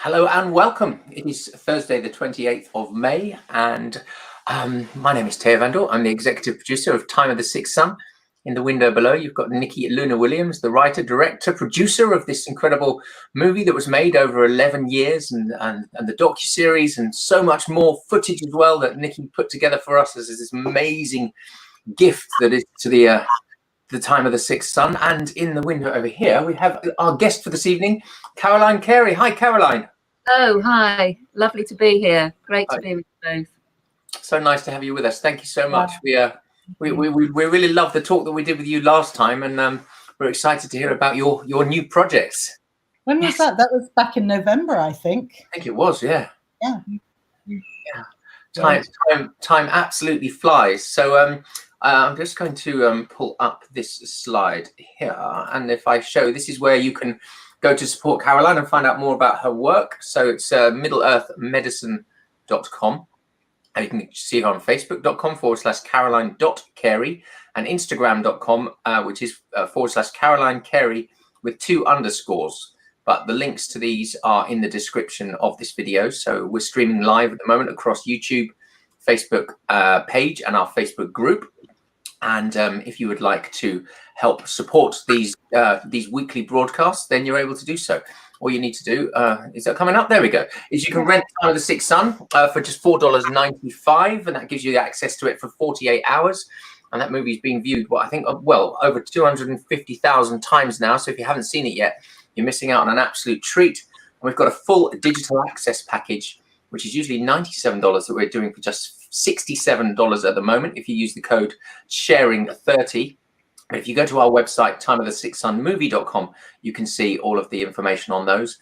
Hello and welcome. It is Thursday, the 28th of May, and my name is Taya Vandal. I'm the executive producer of Time of the Sixth Sun. In the window below, you've got Nikki Luna Williams, the writer, director, producer of this incredible movie that was made over 11 years, and the docuseries, and so much more footage as well that Nikki put together for us as this amazing gift that is to the Time of the Sixth Sun. And in the window over here, we have our guest for this evening, Caroline Carey. Hi, Caroline. Oh, hi. Lovely to be here. Great to be with you both. So nice to have you with us. Thank you so much. We really love the talk that we did with you last time, and we're excited to hear about your new projects. When was that? That was back in November, I think. I think it was, yeah. Yeah. Time absolutely flies. So I'm just going to pull up this slide here, and if I show, this is where you can go to support Caroline and find out more about her work. So it's middleearthmedicine.com. And you can see her on facebook.com/Caroline.Carey and Instagram.com, which is /Caroline Carey with 2 underscores. But the links to these are in the description of this video. So we're streaming live at the moment across YouTube, Facebook page, and our Facebook group. And if you would like to help support these weekly broadcasts, then you're able to do so. All you need to do is that coming up? There we go. Is you can rent Time of the Sixth Sun for just $4.95, and that gives you access to it for 48 hours. And that movie's been viewed, I think, over 250,000 times now. So if you haven't seen it yet, you're missing out on an absolute treat. And we've got a full digital access package, which is usually $97 that we're doing for just $67 at the moment if you use the code sharing30. If you go to our website, timeofthesixthsunmovie.com, you can see all of the information on those.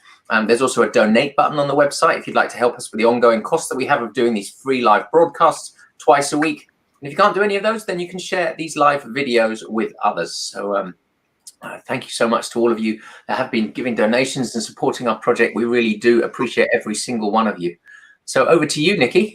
There's also a donate button on the website if you'd like to help us with the ongoing costs that we have of doing these free live broadcasts twice a week. And if you can't do any of those, then you can share these live videos with others. So thank you so much to all of you that have been giving donations and supporting our project. We really do appreciate every single one of you. So over to you, Nikki.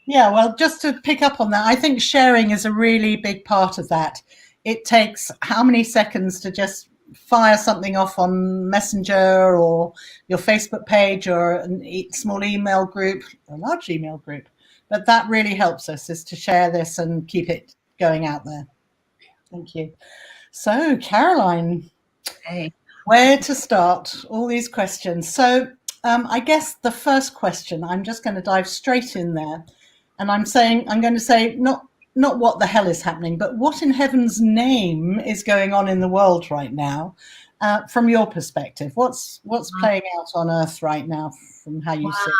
Yeah, well, just to pick up on that, I think sharing is a really big part of that. It takes how many seconds to just fire something off on Messenger or your Facebook page or a small email group, or a large email group. But that really helps us, is to share this and keep it going out there. Thank you. So, Caroline, Hey. Where to start? All these questions. So I guess the first question, I'm just going to dive straight in there. And I'm going to say not what the hell is happening, but what in heaven's name is going on in the world right now, from your perspective? What's playing out on Earth right now, from how you see it?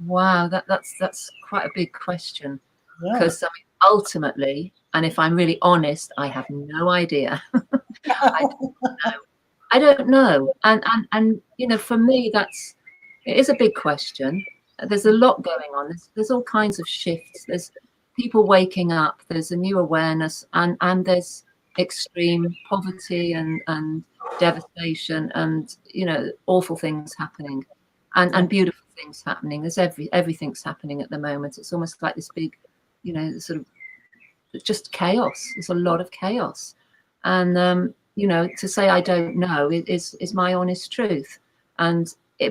Wow, that's quite a big question. Because Yeah. ultimately, and if I'm really honest, I have no idea. I don't know. And you know, for me, it is a big question. There's a lot going on. There's all kinds of shifts. There's people waking up. There's a new awareness, and there's extreme poverty and devastation, and you know, awful things happening, and beautiful things happening. There's everything's happening at the moment. It's almost like this big, you know, sort of just chaos. There's a lot of chaos, and you know, to say I don't know is my honest truth,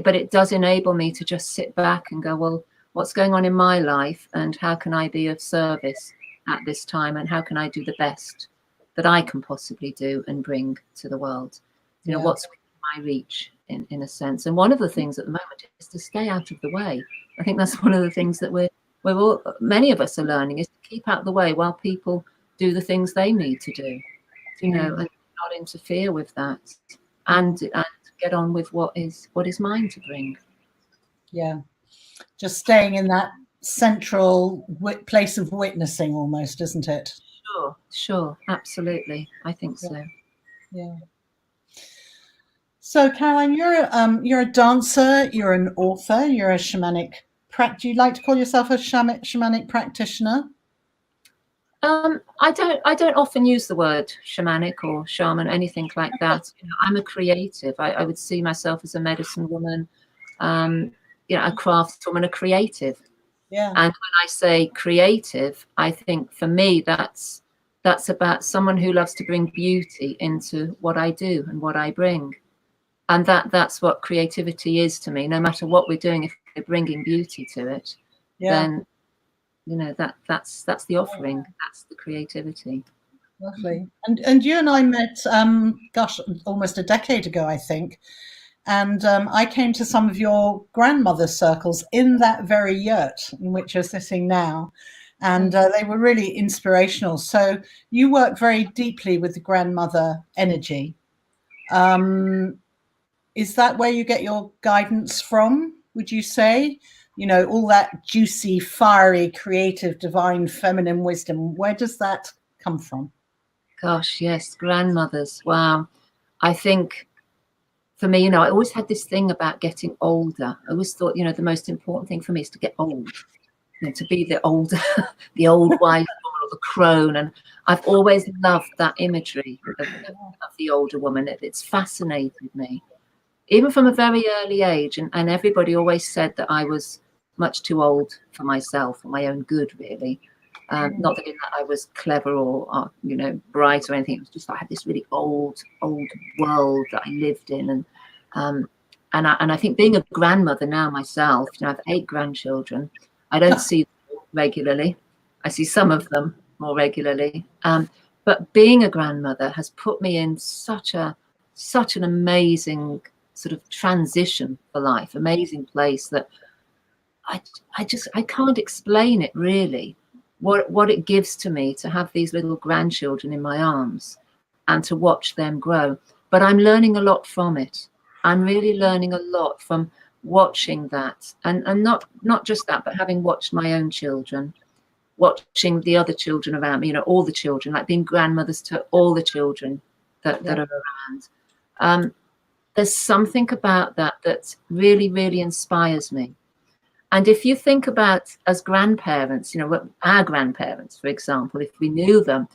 but it does enable me to just sit back and go, well, what's going on in my life, and how can I be of service at this time, and how can I do the best that I can possibly do and bring to the world? You know, what's within my reach, in a sense. And one of the things at the moment is to stay out of the way. I think that's one of the things that many of us are learning, is to keep out of the way while people do the things they need to do, you know, and not interfere with that, and get on with what is mine to bring. Yeah, just staying in that central place of witnessing, almost, isn't it? Sure, absolutely. I think so. Yeah. So, Caroline, you're a dancer, you're an author, you're a shamanic. Do you like to call yourself a shamanic practitioner? I don't often use the word shamanic or shaman, anything like that. You know, I'm a creative. I would see myself as a medicine woman, you know, a craft woman, a creative. Yeah. And when I say creative, I think for me that's about someone who loves to bring beauty into what I do and what I bring. And that's what creativity is to me. No matter what we're doing, if we're bringing beauty to it, then that's the offering. That's the creativity. Lovely. And you and I met, gosh, almost a decade ago, I think. And I came to some of your grandmother's circles in that very yurt in which you're sitting now. And they were really inspirational. So you work very deeply with the grandmother energy. Is that where you get your guidance from, would you say? You know, all that juicy, fiery, creative, divine, feminine wisdom, where does that come from? Gosh, yes, grandmothers. Wow. I think for me, you know, I always had this thing about getting older. I always thought, you know, the most important thing for me is to get old, you know, to be the old, the old wife or the crone. And I've always loved that imagery of the older woman. It's fascinated me, even from a very early age. And everybody always said that I was much too old for myself, for my own good, really. Not that I was clever or you know, bright or anything. It was just I had this really old world that I lived in, and I think being a grandmother now myself, you know, I have 8 grandchildren. I don't see them regularly. I see some of them more regularly. But being a grandmother has put me in such an amazing sort of transition for life, amazing place that I can't explain it really. What it gives to me to have these little grandchildren in my arms and to watch them grow. But I'm learning a lot from it. I'm really learning a lot from watching that, and not just that, but having watched my own children, watching the other children around me, you know, all the children, like being grandmothers to all the children that are around. There's something about that really, really inspires me. And if you think about as grandparents, you know, our grandparents, for example, if we knew them,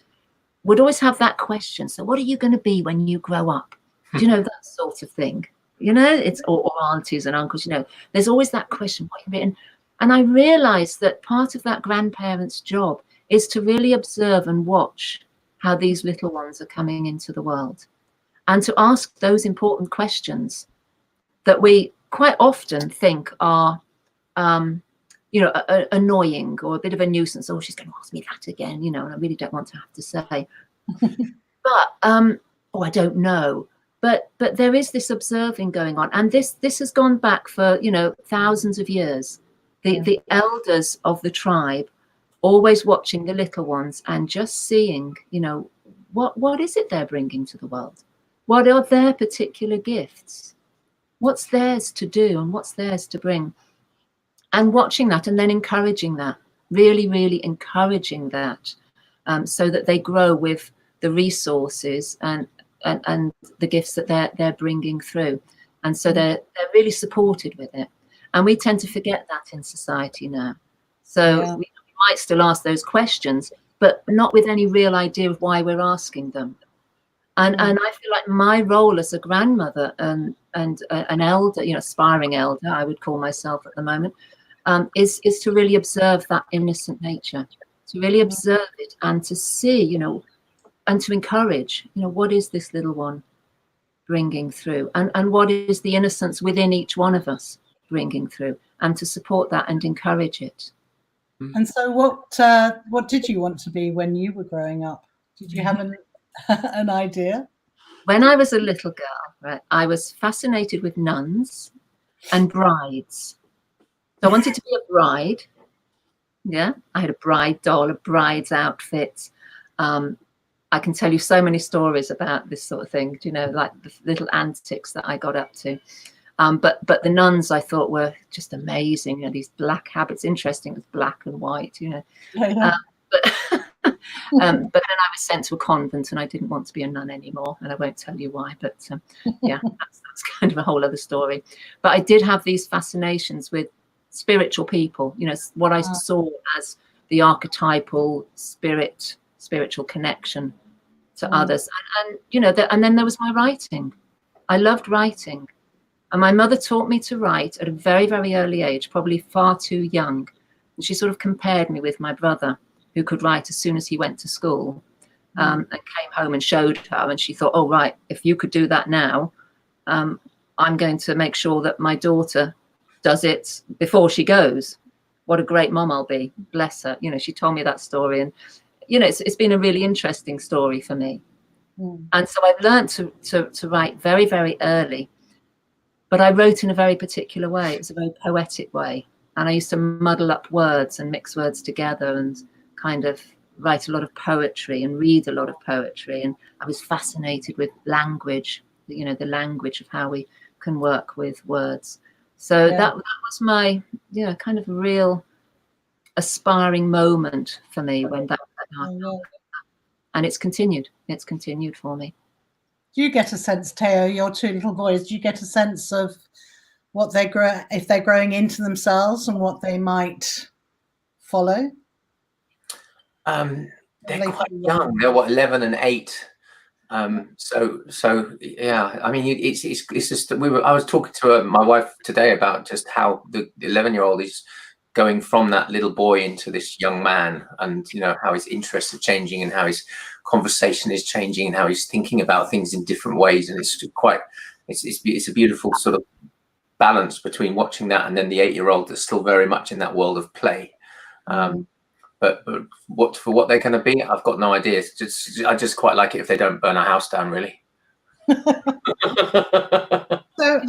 would always have that question. So what are you going to be when you grow up? Do you know, that sort of thing? You know, it's or aunties and uncles, you know, there's always that question. And I realized that part of that grandparent's job is to really observe and watch how these little ones are coming into the world and to ask those important questions that we quite often think are you know, annoying or a bit of a nuisance. Oh, she's going to ask me that again, you know, and I really don't want to have to say. But oh, I don't know. But there is this observing going on, and this has gone back for, you know, thousands of years. The elders of the tribe always watching the little ones and just seeing, you know, what is it they're bringing to the world? What are their particular gifts? What's theirs to do and what's theirs to bring? And watching that and then encouraging that, really, really encouraging that, so that they grow with the resources and the gifts that they're bringing through. And so they're really supported with it. And we tend to forget that in society now. So we might still ask those questions, but not with any real idea of why we're asking them. And I feel like my role as a grandmother and an elder, you know, aspiring elder, I would call myself at the moment, is to really observe that innocent nature, to really observe it and to see, you know, and to encourage, you know, what is this little one bringing through, and what is the innocence within each one of us bringing through, and to support that and encourage it. And so what did you want to be when you were growing up? Did you have an idea? When I was a little girl, right, I was fascinated with nuns and brides. So I wanted to be a bride. Yeah, I had a bride doll, a bride's outfit. I can tell you so many stories about this sort of thing, you know, like the little antics that I got up to. But the nuns I thought were just amazing. You know, these black habits, interesting, it was black and white, you know. But then I was sent to a convent and I didn't want to be a nun anymore, and I won't tell you why, but yeah, that's kind of a whole other story. But I did have these fascinations with spiritual people, you know, what I saw as the archetypal spiritual connection to others. And you know, and then there was my writing. I loved writing. And my mother taught me to write at a very, very early age, probably far too young. And she sort of compared me with my brother, who could write as soon as he went to school, and came home and showed her. And she thought, oh, right, if you could do that now, I'm going to make sure that my daughter does it before she goes. What a great mom I'll be. Bless her. You know, she told me that story, and you know, it's been a really interesting story for me. And so I've learned to write very, very early, but I wrote in a very particular way. It was a very poetic way. And I used to muddle up words and mix words together and kind of write a lot of poetry and read a lot of poetry. And I was fascinated with language, you know, the language of how we can work with words. So that was my, you know, kind of real aspiring moment for me when that happened. And it's continued. It's continued for me. Do you get a sense, Teo, your two little boys, do you get a sense of what they grow, if they're growing into themselves and what they might follow? They're quite young. They're what, 11 and 8. So yeah. I mean, it's just I was talking to my wife today about just how the 11-year-old is going from that little boy into this young man, and you know how his interests are changing and how his conversation is changing and how he's thinking about things in different ways. And it's a beautiful sort of balance between watching that and then the 8-year-old that's still very much in that world of play. But for what they're going to be, I've got no idea. I just quite like it if they don't burn our house down, really. So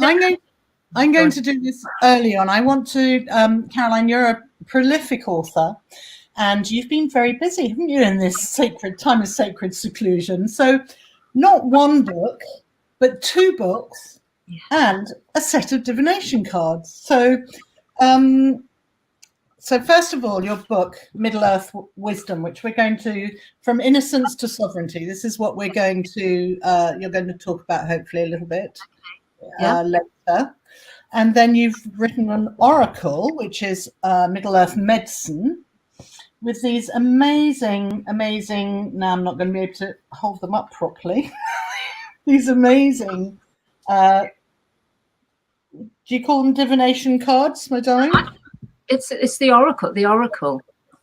I'm going to do this early on. I want to, Caroline, you're a prolific author, and you've been very busy, haven't you, in this sacred time of sacred seclusion? So not one book, but 2 books and a set of divination cards. So, so first of all, your book, Middle Earth Wisdom, which we're going to, from innocence to sovereignty. This is what we're going to, you're going to talk about hopefully a little bit later. And then you've written an oracle, which is Middle Earth Medicine, with these amazing, now I'm not going to be able to hold them up properly, these amazing, do you call them divination cards, my darling? It's the oracle. The oracle.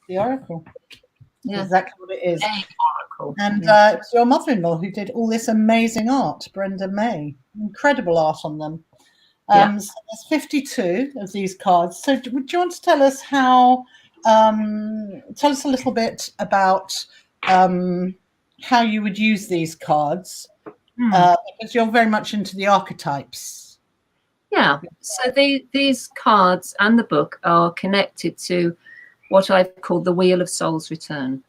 Yeah. That's exactly what it is. Oracle. And it's your mother-in-law who did all this amazing art, Brenda May. Incredible art on them. So there's 52 of these cards. So would you want to tell us how, tell us a little bit about how you would use these cards, because you're very much into the archetypes. Yeah, so these cards and the book are connected to what I've called the Wheel of Soul's Return.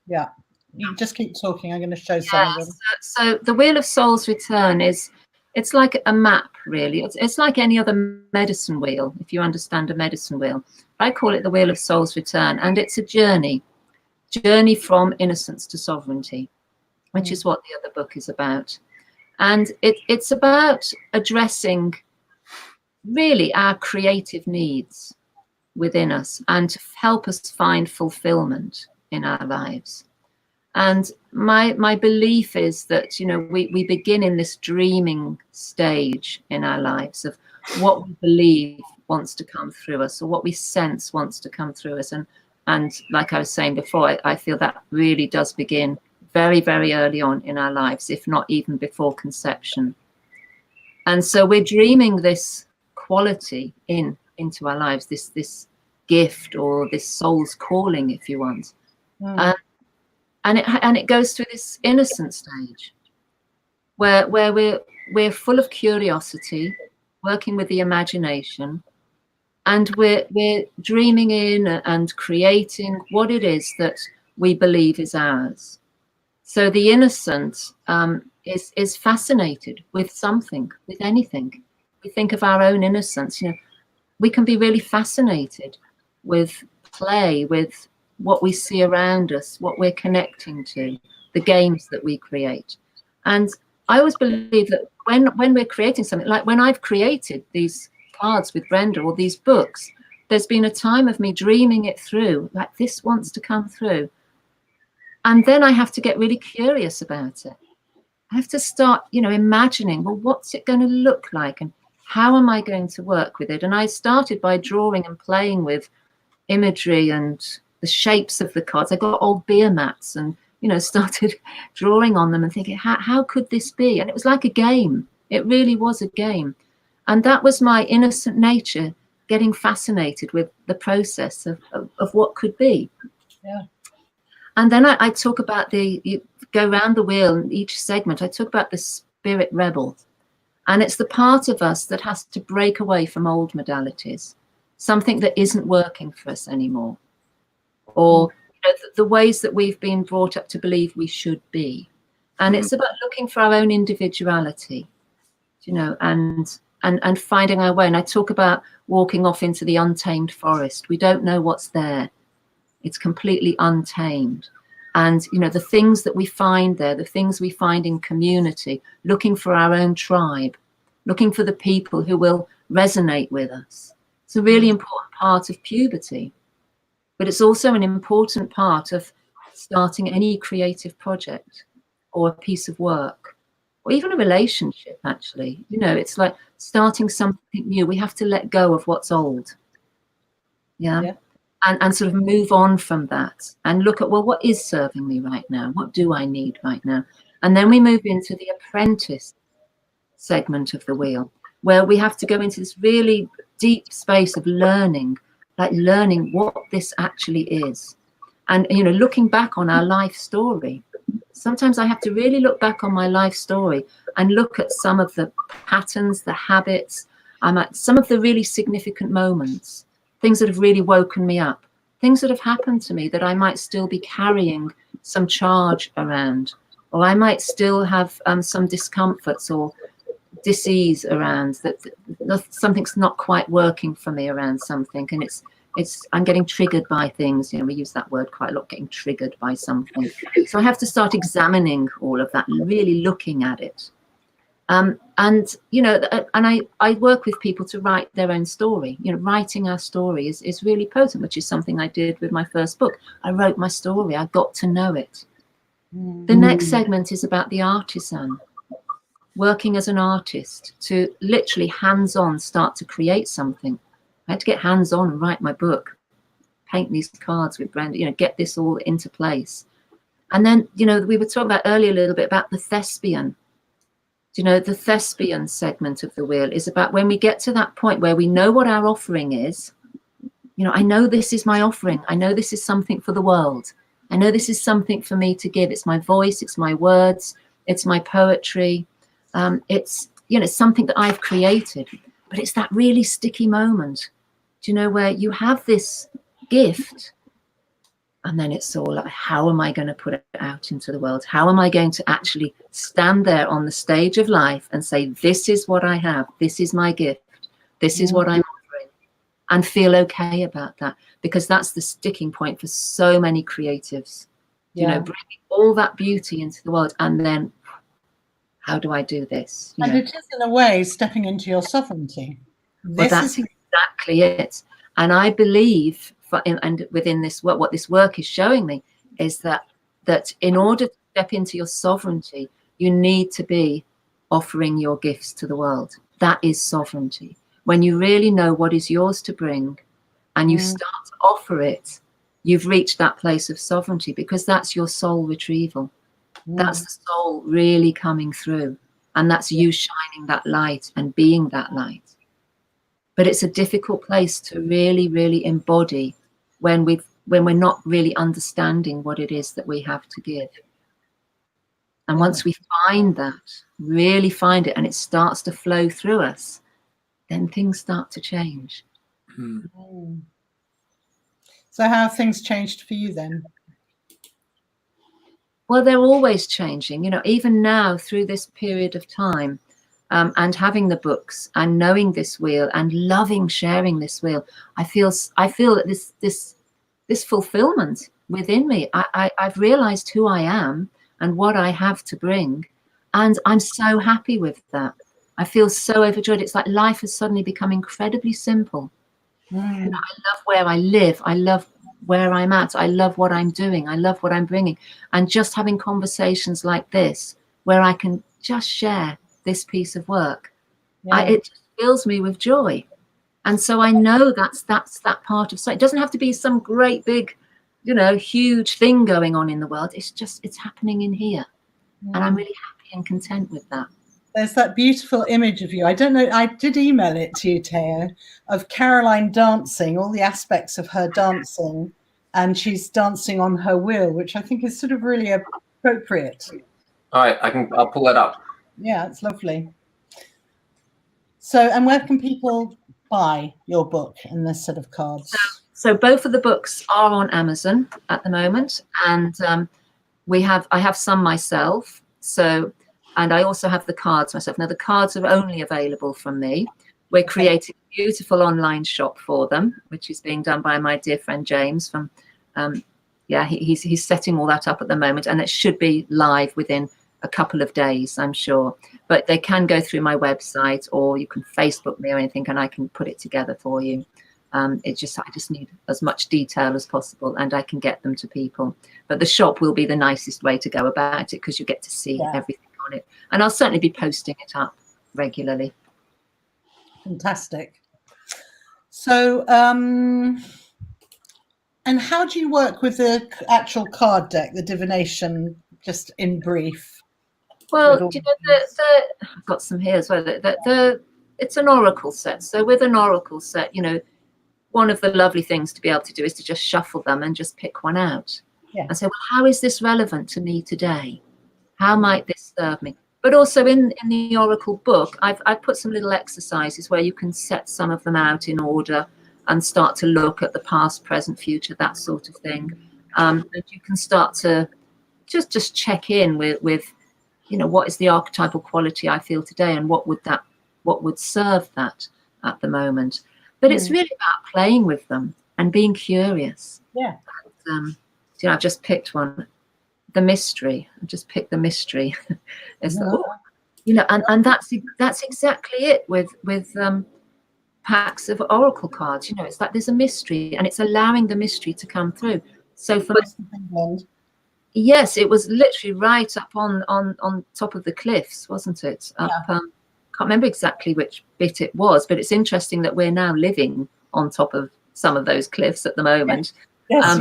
Yeah, you just keep talking. I'm going to show some of them. So the Wheel of Soul's Return it's like a map, really. It's like any other medicine wheel, if you understand a medicine wheel. I call it the Wheel of Soul's Return, and it's a journey from innocence to sovereignty, which is what the other book is about. And it's about addressing really our creative needs within us and to help us find fulfillment in our lives. And my belief is that, you know, we begin in this dreaming stage in our lives of what we believe wants to come through us, or what we sense wants to come through us. And like I was saying before, I feel that really does begin very, very early on in our lives, if not even before conception. And so we're dreaming this quality into our lives, this gift or this soul's calling, if you want. And it goes through this innocent stage where we're full of curiosity, working with the imagination, and we're dreaming in and creating what it is that we believe is ours. So the innocent is fascinated with something, with anything. We think of our own innocence. You know, we can be really fascinated with play, with what we see around us, what we're connecting to, the games that we create. And I always believe that when we're creating something, like when I've created these cards with Brenda or these books, there's been a time of me dreaming it through, like this wants to come through. And then I have to get really curious about it. I have to start, you know, imagining, well, what's it going to look like and how am I going to work with it? And I started by drawing and playing with imagery and the shapes of the cards. I got old beer mats and, you know, started drawing on them and thinking, how could this be? And it was like a game. It really was a game. And that was my innocent nature getting fascinated with the process of what could be. Yeah. And then I talk about you go around the wheel in each segment, I talk about the spirit rebel. And it's the part of us that has to break away from old modalities, something that isn't working for us anymore, or the ways that we've been brought up to believe we should be. And it's about looking for our own individuality, and finding our way. And I talk about walking off into the untamed forest. We don't know what's there. It's completely untamed. And, the things that we find there, the things we find in community, looking for our own tribe, looking for the people who will resonate with us. It's a really important part of puberty, but it's also an important part of starting any creative project or a piece of work, or even a relationship, actually. It's like starting something new. We have to let go of what's old. Yeah. And sort of move on from that and look at, well, what is serving me right now? What do I need right now? And then we move into the apprentice segment of the wheel, where we have to go into this really deep space of learning what this actually is. And, looking back on our life story. Sometimes I have to really look back on my life story and look at some of the patterns, the habits, some of the really significant moments, things that have really woken me up, things that have happened to me that I might still be carrying some charge around, or I might still have some discomforts or disease around, that something's not quite working for me around something, and I'm getting triggered by things. We use that word quite a lot, getting triggered by something. So I have to start examining all of that and really looking at it. And I work with people to write their own story. Writing our story is really potent, which is something I did with my first book. I wrote my story. I got to know it. The next segment is about the artisan, working as an artist, to literally hands-on start to create something. I had to get hands-on and write my book, paint these cards with brand, get this all into place. And then, we were talking about earlier a little bit about the thespian. The thespian segment of the wheel is about when we get to that point where we know what our offering is. I know this is my offering. I know this is something for the world. I know this is something for me to give. It's my voice. It's my words. It's my poetry. It's something that I've created. But it's that really sticky moment, where you have this gift, and then it's all like, how am I going to put it out into the world? How am I going to actually stand there on the stage of life and say, this is what I have, this is my gift, this is what I'm offering, and feel okay about that? Because that's the sticking point for so many creatives, bringing all that beauty into the world, and then how do I do this? And it is, in a way, stepping into your sovereignty. Well, that's exactly it. And I believe, and within this work, what this work is showing me is that in order to step into your sovereignty, you need to be offering your gifts to the world. That is sovereignty. When you really know what is yours to bring and you start to offer it, you've reached that place of sovereignty, because that's your soul retrieval. That's the soul really coming through, and that's you shining that light and being that light. But it's a difficult place to really, really embody when we're not really understanding what it is that we have to give. And once we find that, really find it, and it starts to flow through us, then things start to change. So how have things changed for you then? Well, they're always changing, even now through this period of time, and having the books and knowing this wheel and loving sharing this wheel. I feel that this fulfillment within me. I've realized who I am and what I have to bring, and I'm so happy with that. I feel so overjoyed. It's like life has suddenly become incredibly simple. I love where I live. I love where I'm at. I love what I'm doing. I love what I'm bringing. And just having conversations like this, where I can just share this piece of work, it just fills me with joy. And so I know that's that part of sight. It doesn't have to be some great big, huge thing going on in the world. It's happening in here. And I'm really happy and content with that. there's that beautiful image of you. I don't know, I did email it to you, Teo, of Caroline dancing, all the aspects of her dancing, and she's dancing on her wheel, which I think is sort of really appropriate. All right, I'll pull that up. Yeah, it's lovely. So, and where can people buy your book and this set of cards? So both of the books are on Amazon at the moment, and I have some myself. So, and I also have the cards myself. Now the cards are only available from me. We're creating a beautiful online shop for them, which is being done by my dear friend James from, he's setting all that up at the moment, and it should be live within a couple of days, I'm sure. But they can go through my website, or you can Facebook me or anything, and I can put it together for you. I just need as much detail as possible, and I can get them to people. But the shop will be the nicest way to go about it, because you get to see everything on it. And I'll certainly be posting it up regularly. Fantastic. So, and how do you work with the actual card deck, the divination, just in brief? Well, you know, I've got some here as well. It's an oracle set. So with an oracle set, you know, one of the lovely things to be able to do is to just shuffle them and just pick one out. Yeah. And say, well, how is this relevant to me today? How might this serve me? But also in the oracle book, I've put some little exercises where you can set some of them out in order and start to look at the past, present, future, that sort of thing. And you can start to just check in with, you know, what is the archetypal quality I feel today, and what would serve that at the moment. But it's really about playing with them and being curious. Yeah. And, you know, I've just picked one, the mystery. I just picked the mystery. You know, and that's exactly it with packs of oracle cards. You know, it's like there's a mystery, and it's allowing the mystery to come through. So for England. Yes, it was literally right up on top of the cliffs, wasn't it? Up, can't remember exactly which bit it was, but it's interesting that we're now living on top of some of those cliffs at the moment. Yes,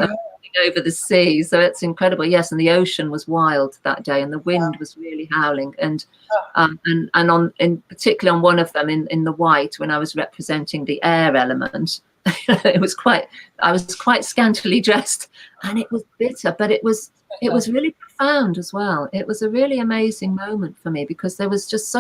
over the sea, so it's incredible. Yes, and the ocean was wild that day, and the wind was really howling. And in particular on one of them in the white, when I was representing the air element, I was quite scantily dressed, and it was bitter, but it was really profound as well. It was a really amazing moment for me, because there was just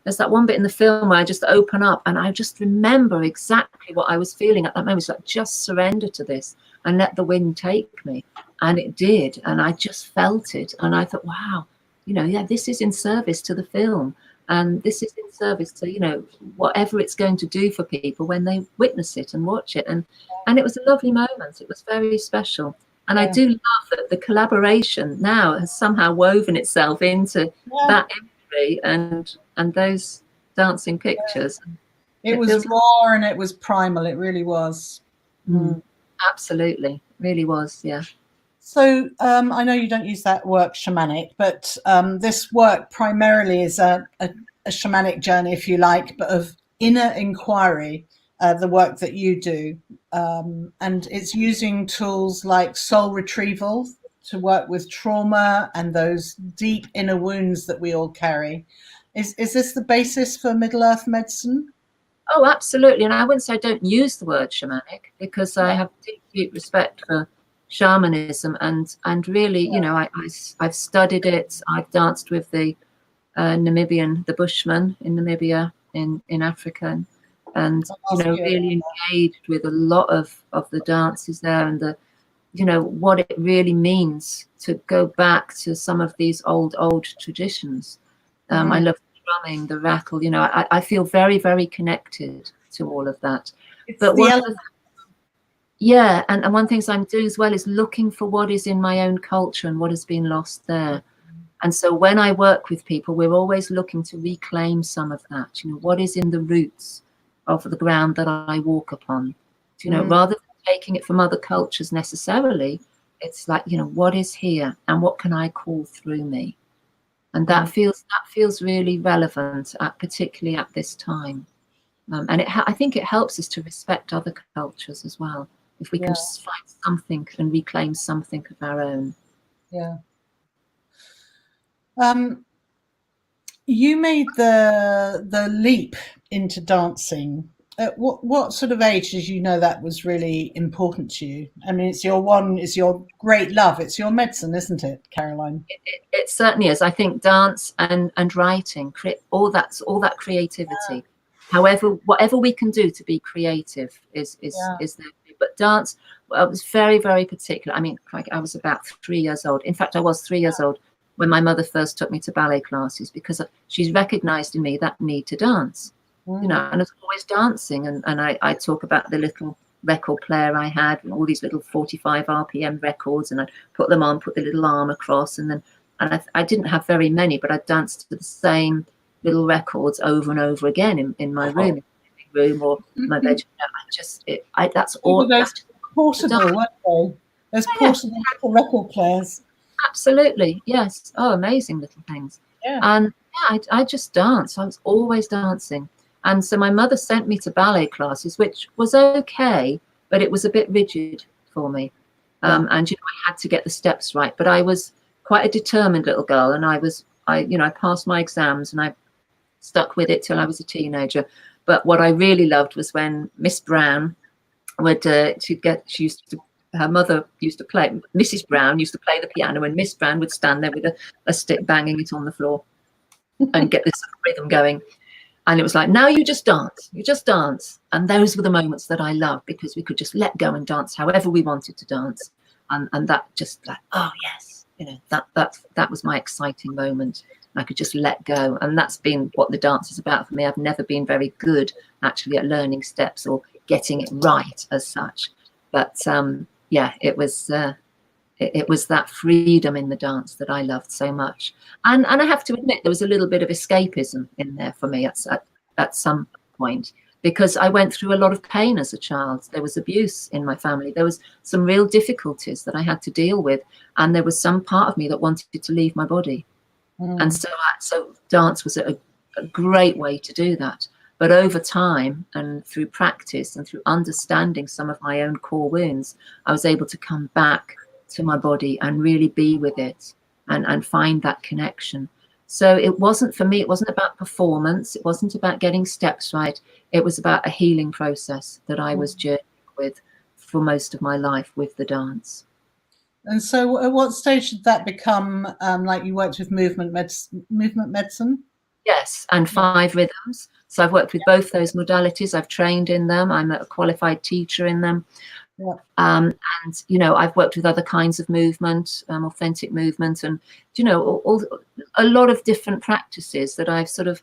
there's that one bit in the film where I just open up and I just remember exactly what I was feeling at that moment. It's like, just surrender to this and let the wind take me. And it did. And I just felt it. And I thought, wow, you know, yeah, this is in service to the film. And this is in service to, you know, whatever it's going to do for people when they witness it and watch it. And it was a lovely moment. It was very special. And I do love that the collaboration now has somehow woven itself into that imagery and those dancing pictures. It was raw and it was primal. It really was. Absolutely, really was. Yeah. So I know you don't use that word shamanic, but this work primarily is a shamanic journey, if you like, but of inner inquiry, the work that you do. And it's using tools like soul retrieval to work with trauma and those deep inner wounds that we all carry. Is this the basis for Middle Earth medicine? Oh, absolutely. And I wouldn't say I don't use the word shamanic, because I have deep respect for shamanism, and really, you know, I've studied it. I've danced with the the Bushmen in Namibia, in Africa, and you know, really engaged with a lot of the dances there, and the, you know, what it really means to go back to some of these old traditions. I love the drumming, the rattle. You know, I feel very, very connected to all of that. But and one of the things I'm doing as well is looking for what is in my own culture and what has been lost there. And so when I work with people, we're always looking to reclaim some of that. You know, what is in the roots of the ground that I walk upon. You know, rather than taking it from other cultures necessarily, it's like, you know, what is here and what can I call through me? And that feels really relevant, particularly at this time. And I think it helps us to respect other cultures as well, if we can just find something and reclaim something of our own. Yeah. You made the leap into dancing. At what sort of age did you know that was really important to you? I mean, it's your great love. It's your medicine, isn't it, Caroline? It certainly is. I think dance and writing, all that creativity. However, whatever we can do to be creative is there. But dance, well, I was very, very particular. I mean, I was about 3 years old. In fact, I was 3 years old when my mother first took me to ballet classes, because she's recognized in me that need to dance. You know, and I was always dancing. And I talk about the little record player I had, and all these little 45 RPM records, and I'd put them on, put the little arm across, and I didn't have very many, but I danced to the same little records over and over again in my room, or my bedroom. That's all. Those portable, weren't they? Those portable little record players. Absolutely, yes. Oh, amazing little things. Yeah. And yeah, I just danced. I was always dancing. And so my mother sent me to ballet classes, which was okay, but it was a bit rigid for me. And you know, I had to get the steps right. But I was quite a determined little girl, and I passed my exams, and I stuck with it till I was a teenager. But what I really loved was when Miss Brown would her mother used to play, Mrs. Brown used to play the piano, and Miss Brown would stand there with a stick banging it on the floor and get this rhythm going. And it was like, now you just dance. And those were the moments that I loved, because we could just let go and dance however we wanted to dance. And that just like, oh yes, you know, that was my exciting moment. I could just let go. And that's been what the dance is about for me. I've never been very good actually at learning steps or getting it right as such. But yeah, it was that freedom in the dance that I loved so much. And I have to admit, there was a little bit of escapism in there for me at some point, because I went through a lot of pain as a child. There was abuse in my family. There was some real difficulties that I had to deal with. And there was some part of me that wanted to leave my body. And so dance was a great way to do that. But over time, and through practice and through understanding some of my own core wounds, I was able to come back to my body and really be with it and find that connection. So it wasn't, for me, it wasn't about performance. It wasn't about getting steps right. It was about a healing process that I was journeying with for most of my life with the dance. And so at what stage did that become, like you worked with movement medicine? Yes, and 5 rhythms. So I've worked with both those modalities. I've trained in them. I'm a qualified teacher in them. Yeah. And, you know, I've worked with other kinds of movement, authentic movement, and, you know, a lot of different practices that I've sort of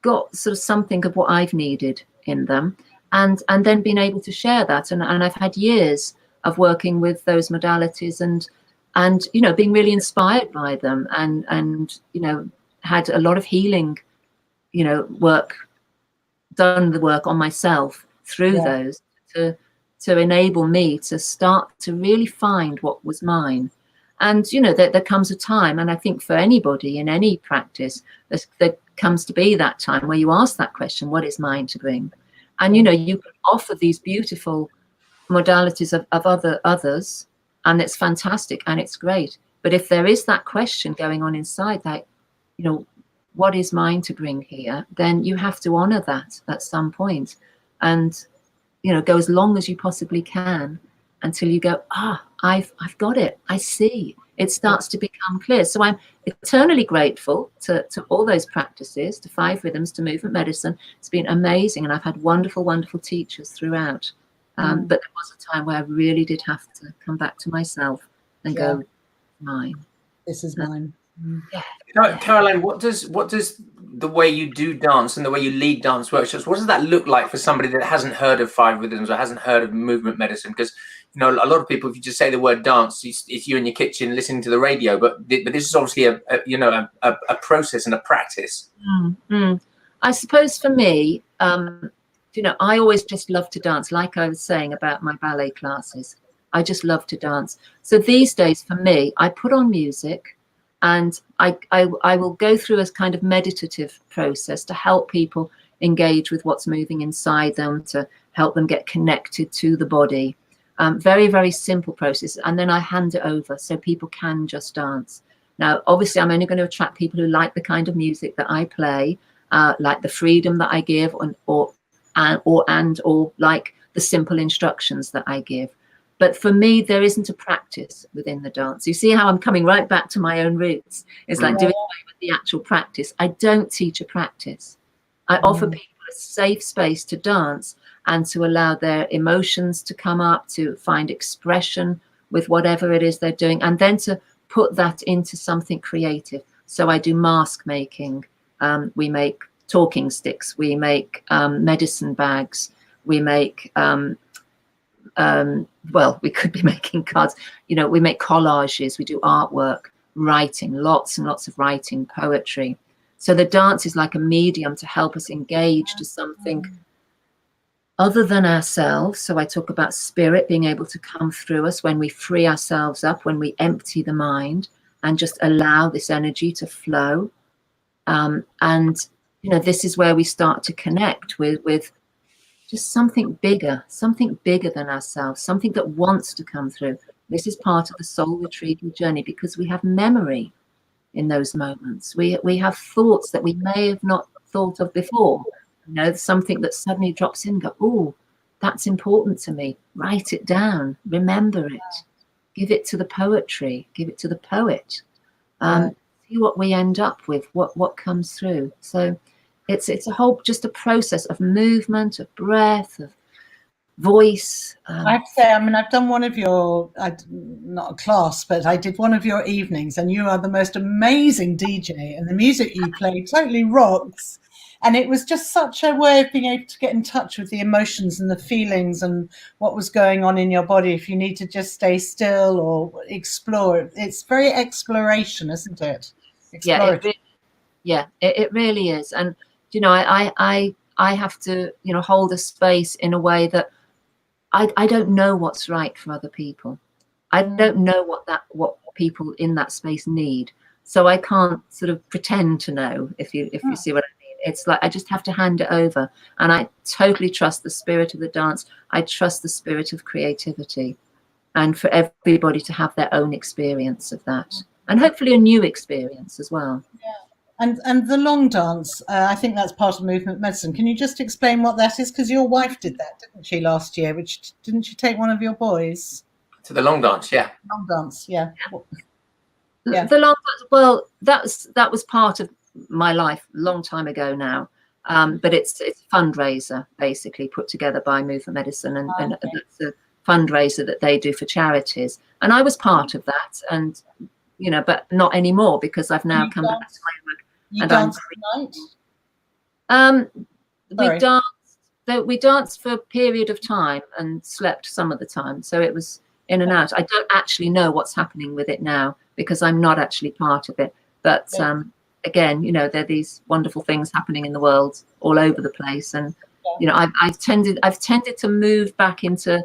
got sort of something of what I've needed in them, and then been able to share that. And I've had years of working with those modalities and, you know, being really inspired by them and, you know, had a lot of healing, you know, done the work on myself through those to enable me to start to really find what was mine. And, you know, there comes a time, and I think for anybody in any practice, there comes to be that time where you ask that question, what is mine to bring? And, you know, you can offer these beautiful modalities of others, and it's fantastic and it's great. But if there is that question going on inside, that, you know, what is mine to bring here, then you have to honor that at some point, and, you know, go as long as you possibly can until you go, I've got it. I see. It starts to become clear. So I'm eternally grateful to all those practices, to 5 rhythms, to movement medicine. It's been amazing, and I've had wonderful, wonderful teachers throughout. But there was a time where I really did have to come back to myself and go, mine. This is mine. Yeah. Caroline, what does the way you do dance and the way you lead dance workshops, what does that look like for somebody that hasn't heard of 5 rhythms or hasn't heard of movement medicine? Because, you know, a lot of people, if you just say the word dance, it's you in your kitchen listening to the radio. But this is obviously a process and a practice. I suppose for me, you know, I always just love to dance. Like I was saying about my ballet classes, I just love to dance. So these days, for me, I put on music. And I will go through a kind of meditative process to help people engage with what's moving inside them, to help them get connected to the body. Very, very simple process. And then I hand it over so people can just dance. Now, obviously, I'm only going to attract people who like the kind of music that I play, like the freedom that I give, or like the simple instructions that I give. But for me, there isn't a practice within the dance. You see how I'm coming right back to my own roots. It's like doing away with the actual practice. I don't teach a practice. I offer people a safe space to dance and to allow their emotions to come up, to find expression with whatever it is they're doing, and then to put that into something creative. So I do mask making. We make talking sticks. We make medicine bags. We make, well, we could be making cards. You know, we make collages. We do artwork, writing, lots and lots of writing, poetry. So the dance is like a medium to help us engage to something other than ourselves. So I talk about spirit being able to come through us when we free ourselves up, when we empty the mind and just allow this energy to flow. And, you know, this is where we start to connect with just something bigger than ourselves, something that wants to come through. This is part of the soul retrieval journey, because we have memory in those moments. We have thoughts that we may have not thought of before. You know, something that suddenly drops in, go, oh, that's important to me. Write it down, remember it, give it to the poetry, give it to the poet. See what we end up with, what comes through. So it's a whole, just a process of movement, of breath, of voice. I have to say, I mean, I've done one of your, not a class, but I did one of your evenings, and you are the most amazing DJ, and the music you play totally rocks. And it was just such a way of being able to get in touch with the emotions and the feelings and what was going on in your body. If you need to just stay still or explore, it's very exploration, isn't it? Yeah, it really is. And, you know, I have to, you know, hold a space in a way that I don't know what's right for other people. I don't know what people in that space need. So I can't sort of pretend to know, if you see what I mean. It's like I just have to hand it over, and I totally trust the spirit of the dance. I trust the spirit of creativity, and for everybody to have their own experience of that, and hopefully a new experience as well. Yeah. And the long dance, I think that's part of movement medicine. Can you just explain what that is? Because your wife did that, didn't she, last year? Which, didn't she take one of your boys to the long dance? Yeah. Long dance, yeah. The long dance, well, that was part of my life a long time ago now, but it's a fundraiser basically put together by Movement Medicine, and that's a fundraiser that they do for charities, and I was part of that, and you know, but not anymore, because I've now come back to my work. You danced tonight? We danced for a period of time and slept some of the time, so it was in and out. I don't actually know what's happening with it now, because I'm not actually part of it, but again, you know, there are these wonderful things happening in the world all over the place, and you know, I've tended to move back into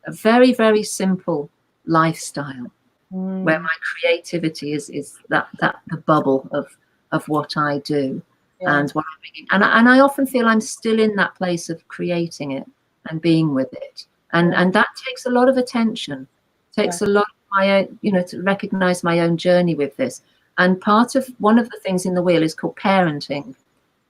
a very, very simple lifestyle where my creativity is that the bubble of what I do and what I'm making, and I often feel I'm still in that place of creating it and being with it, and that takes a lot of attention, takes a lot of my own, you know, to recognize my own journey with this. And one of the things in the wheel is called parenting.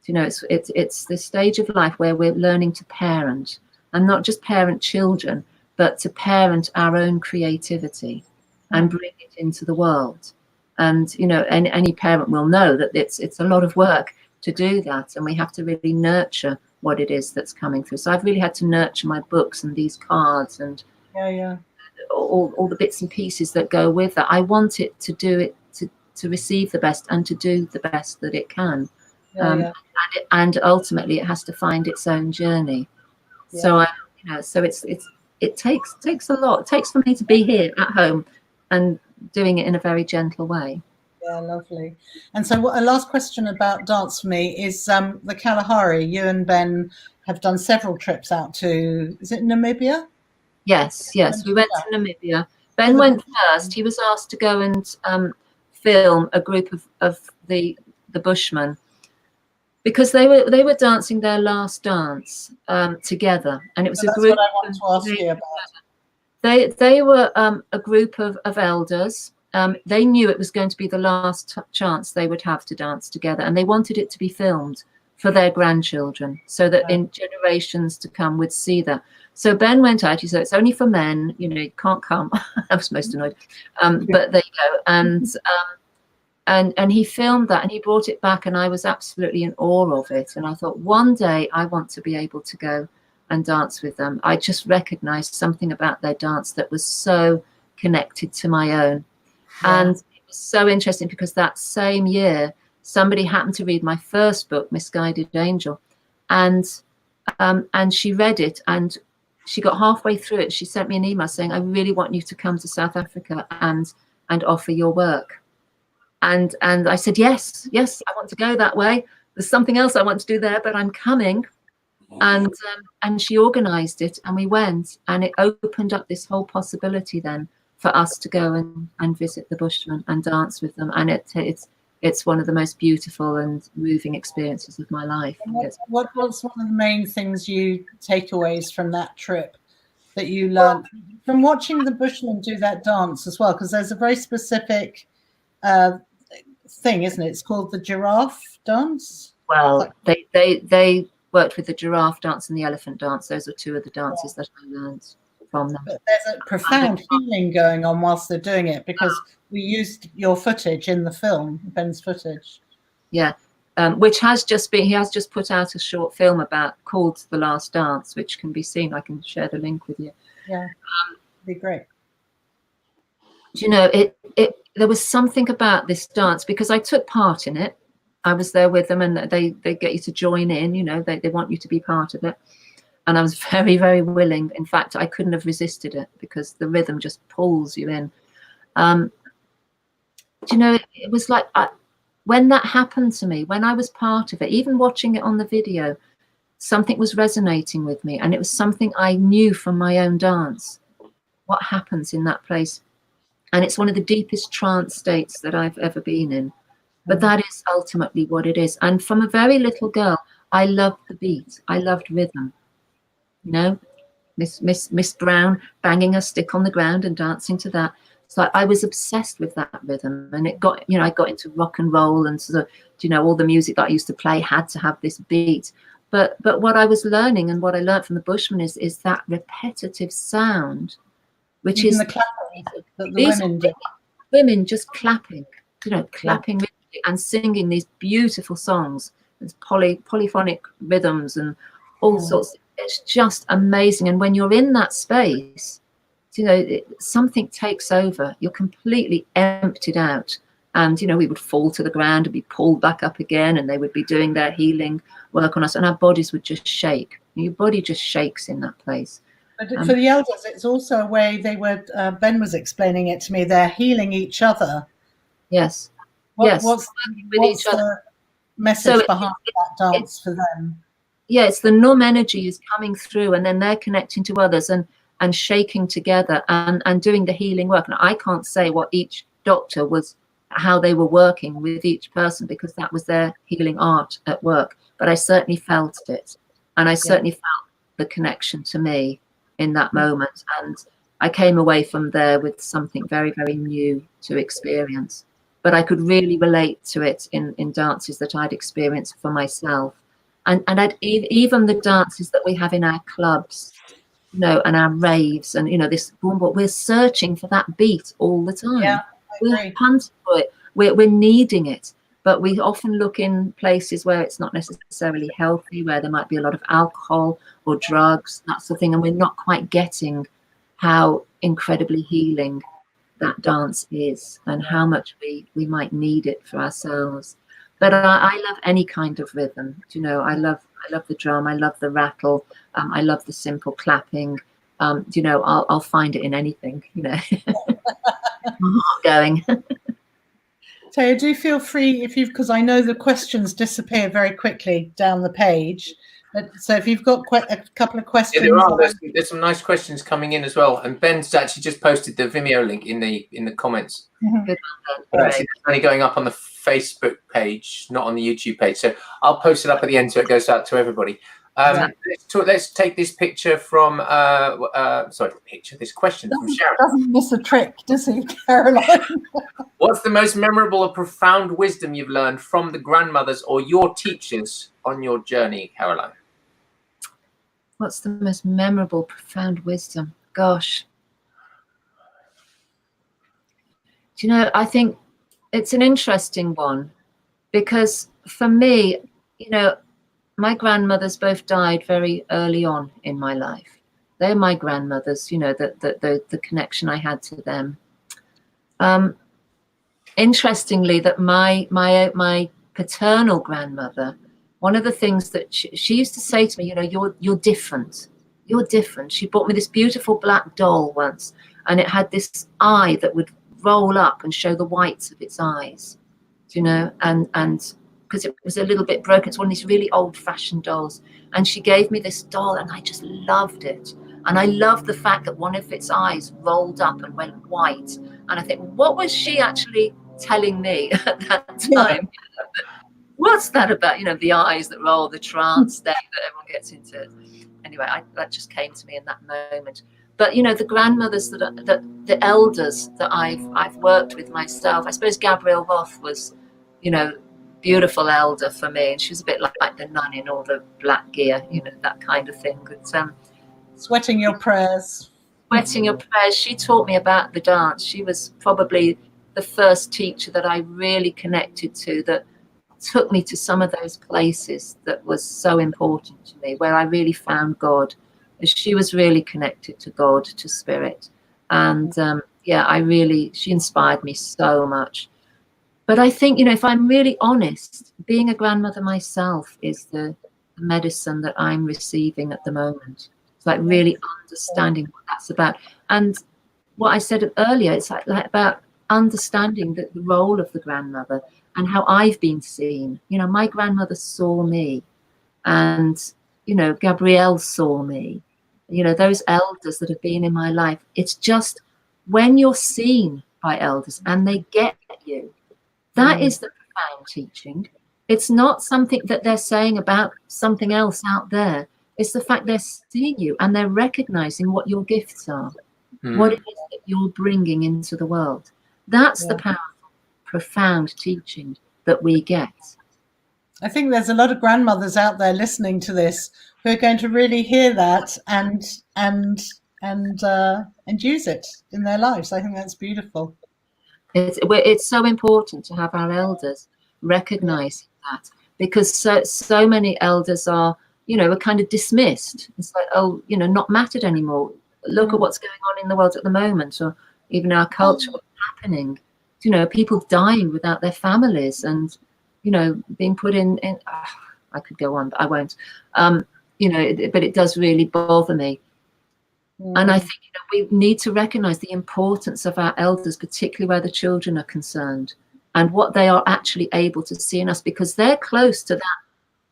You know, it's this stage of life where we're learning to parent, and not just parent children, but to parent our own creativity and bring it into the world. And you know, any parent will know that it's a lot of work to do that, and we have to really nurture what it is that's coming through. So I've really had to nurture my books and these cards and all the bits and pieces that go with that. I want it to do it to receive the best and to do the best that it can, and ultimately it has to find its own journey. So you know, so it takes a lot. It takes for me to be here at home and doing it in a very gentle way. Yeah, lovely. And so a last question about dance for me is the Kalahari. You and Ben have done several trips out to, is it Namibia? Yes, we went to Namibia. Ben went first. He was asked to go and film a group of the Bushmen, because they were dancing their last dance together, and it was a group. That's what I wanted to ask you about. They were a group of elders, they knew it was going to be the last chance they would have to dance together, and they wanted it to be filmed for their grandchildren so that in generations to come would see that. So Ben went out, he said, it's only for men, you know, you can't come. I was most annoyed. But there you go. And he filmed that and he brought it back, and I was absolutely in awe of it. And I thought, one day I want to be able to go and dance with them. I just recognized something about their dance that was so connected to my own. Yeah. And it was so interesting because that same year, somebody happened to read my first book, Misguided Angel, and she read it, and she got halfway through it. She sent me an email saying, I really want you to come to South Africa and offer your work. And I said, yes, I want to go that way. There's something else I want to do there, but I'm coming. And she organized it, and we went, and it opened up this whole possibility then for us to go and visit the Bushmen and dance with them. And it's one of the most beautiful and moving experiences of my life. What was one of the main things takeaways from that trip that you learned from watching the Bushmen do that dance as well? Because there's a very specific thing, isn't it? It's called the giraffe dance. Well, they worked with the giraffe dance and the elephant dance. Those are two of the dances that I learned from them. But there's a profound healing going on whilst they're doing it, because we used your footage in the film, Ben's footage. Yeah, which he has just put out a short film called The Last Dance, which can be seen. I can share the link with you. Yeah, it'd be great. You know, there was something about this dance, because I took part in it. I was there with them, and they get you to join in, you know, they want you to be part of it. And I was very, very willing. In fact, I couldn't have resisted it because the rhythm just pulls you in. You know, it was like when that happened to me, when I was part of it, even watching it on the video, something was resonating with me, and it was something I knew from my own dance. What happens in that place? And it's one of the deepest trance states that I've ever been in. But that is ultimately what it is. And from a very little girl, I loved the beat. I loved rhythm. You know, Miss Brown banging her stick on the ground and dancing to that. So I was obsessed with that rhythm, and it got, you know, I got into rock and roll, and sort of, you know, all the music that I used to play had to have this beat. But what I was learning, and what I learned from the Bushmen, is that repetitive sound, which even is the clapping that the women do. Women just clapping, you know, clapping and singing these beautiful songs. There's polyphonic rhythms and all sorts. It's just amazing. And when you're in that space, you know, something takes over. You're completely emptied out. And, you know, we would fall to the ground and be pulled back up again, and they would be doing their healing work on us, and our bodies would just shake. Your body just shakes in that place. But for the elders, it's also a way they would, Ben was explaining it to me, they're healing each other. Yes. What's the message behind that dance for them? Yeah, it's the numb energy is coming through, and then they're connecting to others and shaking together and doing the healing work. And I can't say what each doctor was, how they were working with each person, because that was their healing art at work. But I certainly felt it, and I certainly felt the connection to me in that moment. And I came away from there with something very, very new to experience. But I could really relate to it in dances that I'd experienced for myself. And even the dances that we have in our clubs, you know, and our raves, and, you know, this boom, but we're searching for that beat all the time. Yeah, we're hunting for it. We're needing it. But we often look in places where it's not necessarily healthy, where there might be a lot of alcohol or drugs, that sort of thing, and we're not quite getting how incredibly healing that dance is, and how much we might need it for ourselves. But I love any kind of rhythm. You know, I love the drum. I love the rattle. I love the simple clapping. You know, I'll find it in anything. You know, I'm not going. Taya, do feel free because I know the questions disappear very quickly down the page. So if you've got a couple of questions, there's some nice questions coming in as well. And Ben's actually just posted the Vimeo link in the comments. Good. Actually, it's only going up on the Facebook page, not on the YouTube page. So I'll post it up at the end so it goes out to everybody. Yeah. Let's take this picture from this question from Sharon. Doesn't miss a trick, does he, Caroline? What's the most memorable or profound wisdom you've learned from the grandmothers or your teachers on your journey, Caroline? What's the most memorable, profound wisdom? Gosh. Do you know, I think it's an interesting one, because for me, you know, my grandmothers both died very early on in my life. They're my grandmothers, you know, the connection I had to them. Interestingly, that my paternal grandmother, one of the things that she used to say to me, you know, you're different. You're different. She bought me this beautiful black doll once, and it had this eye that would roll up and show the whites of its eyes, you know, and because it was a little bit broken. It's one of these really old-fashioned dolls. And she gave me this doll, and I just loved it. And I loved the fact that one of its eyes rolled up and went white. And I think, what was she actually telling me at that time? Yeah. What's that about? You know, the eyes that roll, the trance state that everyone gets into. Anyway, that just came to me in that moment. But you know, the grandmothers the elders that I've worked with myself. I suppose Gabrielle Roth was, you know, beautiful elder for me, and she was a bit like the nun in all the black gear, you know, that kind of thing. But sweating your prayers. Sweating your prayers. She taught me about the dance. She was probably the first teacher that I really connected to, that took me to some of those places that was so important to me, where I really found God. She was really connected to God, to spirit. And she inspired me so much. But I think, you know, if I'm really honest, being a grandmother myself is the medicine that I'm receiving at the moment. It's like really understanding what that's about. And what I said earlier, it's like about understanding the role of the grandmother and how I've been seen. You know, my grandmother saw me, and, you know, Gabrielle saw me. You know, those elders that have been in my life. It's just when you're seen by elders and they get you, that is the profound teaching. It's not something that they're saying about something else out there. It's the fact they're seeing you and they're recognizing what your gifts are, what it is that you're bringing into the world. That's the powerful, profound teaching that we get. I think there's a lot of grandmothers out there listening to this who are going to really hear that and use it in their lives. I think that's beautiful. It's so important to have our elders recognize that, because so many elders are, you know, are kind of dismissed. It's like, oh, you know, not mattered anymore. Look at what's going on in the world at the moment, or even our culture, what's happening. You know, people dying without their families, and, you know, being put in I could go on, but I won't. You know, but it does really bother me. And I think, you know, we need to recognize the importance of our elders, particularly where the children are concerned, and what they are actually able to see in us, because they're close to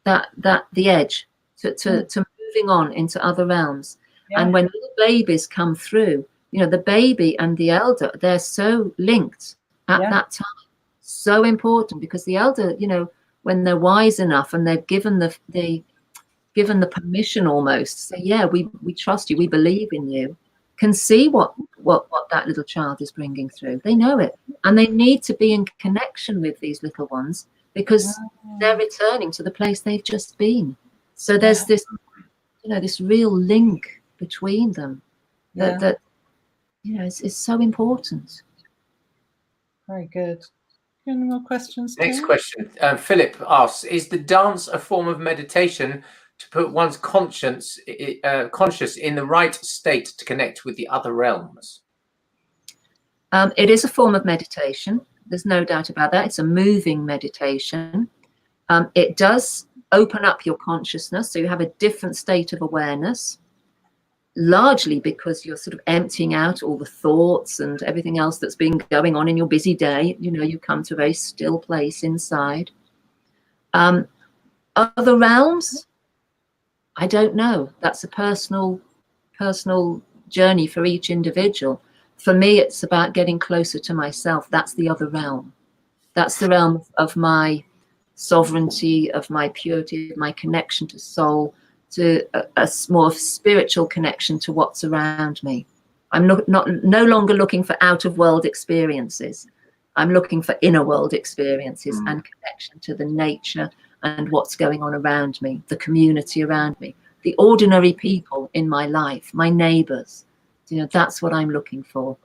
the edge to moving on into other realms. And when little babies come through, you know, the baby and the elder, they're so linked at that time. So important, because the elder, you know, when they're wise enough and they're given the permission almost to say, yeah, we trust you, we believe in you, can see what that little child is bringing through. They know it, and they need to be in connection with these little ones, because they're returning to the place they've just been. So there's this, you know, this real link between them that you know, is so important. Very good. Any more questions? Next question. Philip asks, is the dance a form of meditation to put one's conscious in the right state to connect with the other realms? It is a form of meditation. There's no doubt about that. It's a moving meditation. It does open up your consciousness, so you have a different state of awareness, largely because you're sort of emptying out all the thoughts and everything else that's been going on in your busy day. You know, you come to a very still place inside. Other realms, I don't know. That's a personal journey for each individual. For me, it's about getting closer to myself. That's the other realm. That's the realm of my sovereignty, of my purity, of my connection to soul, to a more spiritual connection to what's around me. I'm no longer looking for out-of-world experiences. I'm looking for inner-world experiences and connection to the nature and what's going on around me, the community around me, the ordinary people in my life, my neighbours. You know, that's what I'm looking for,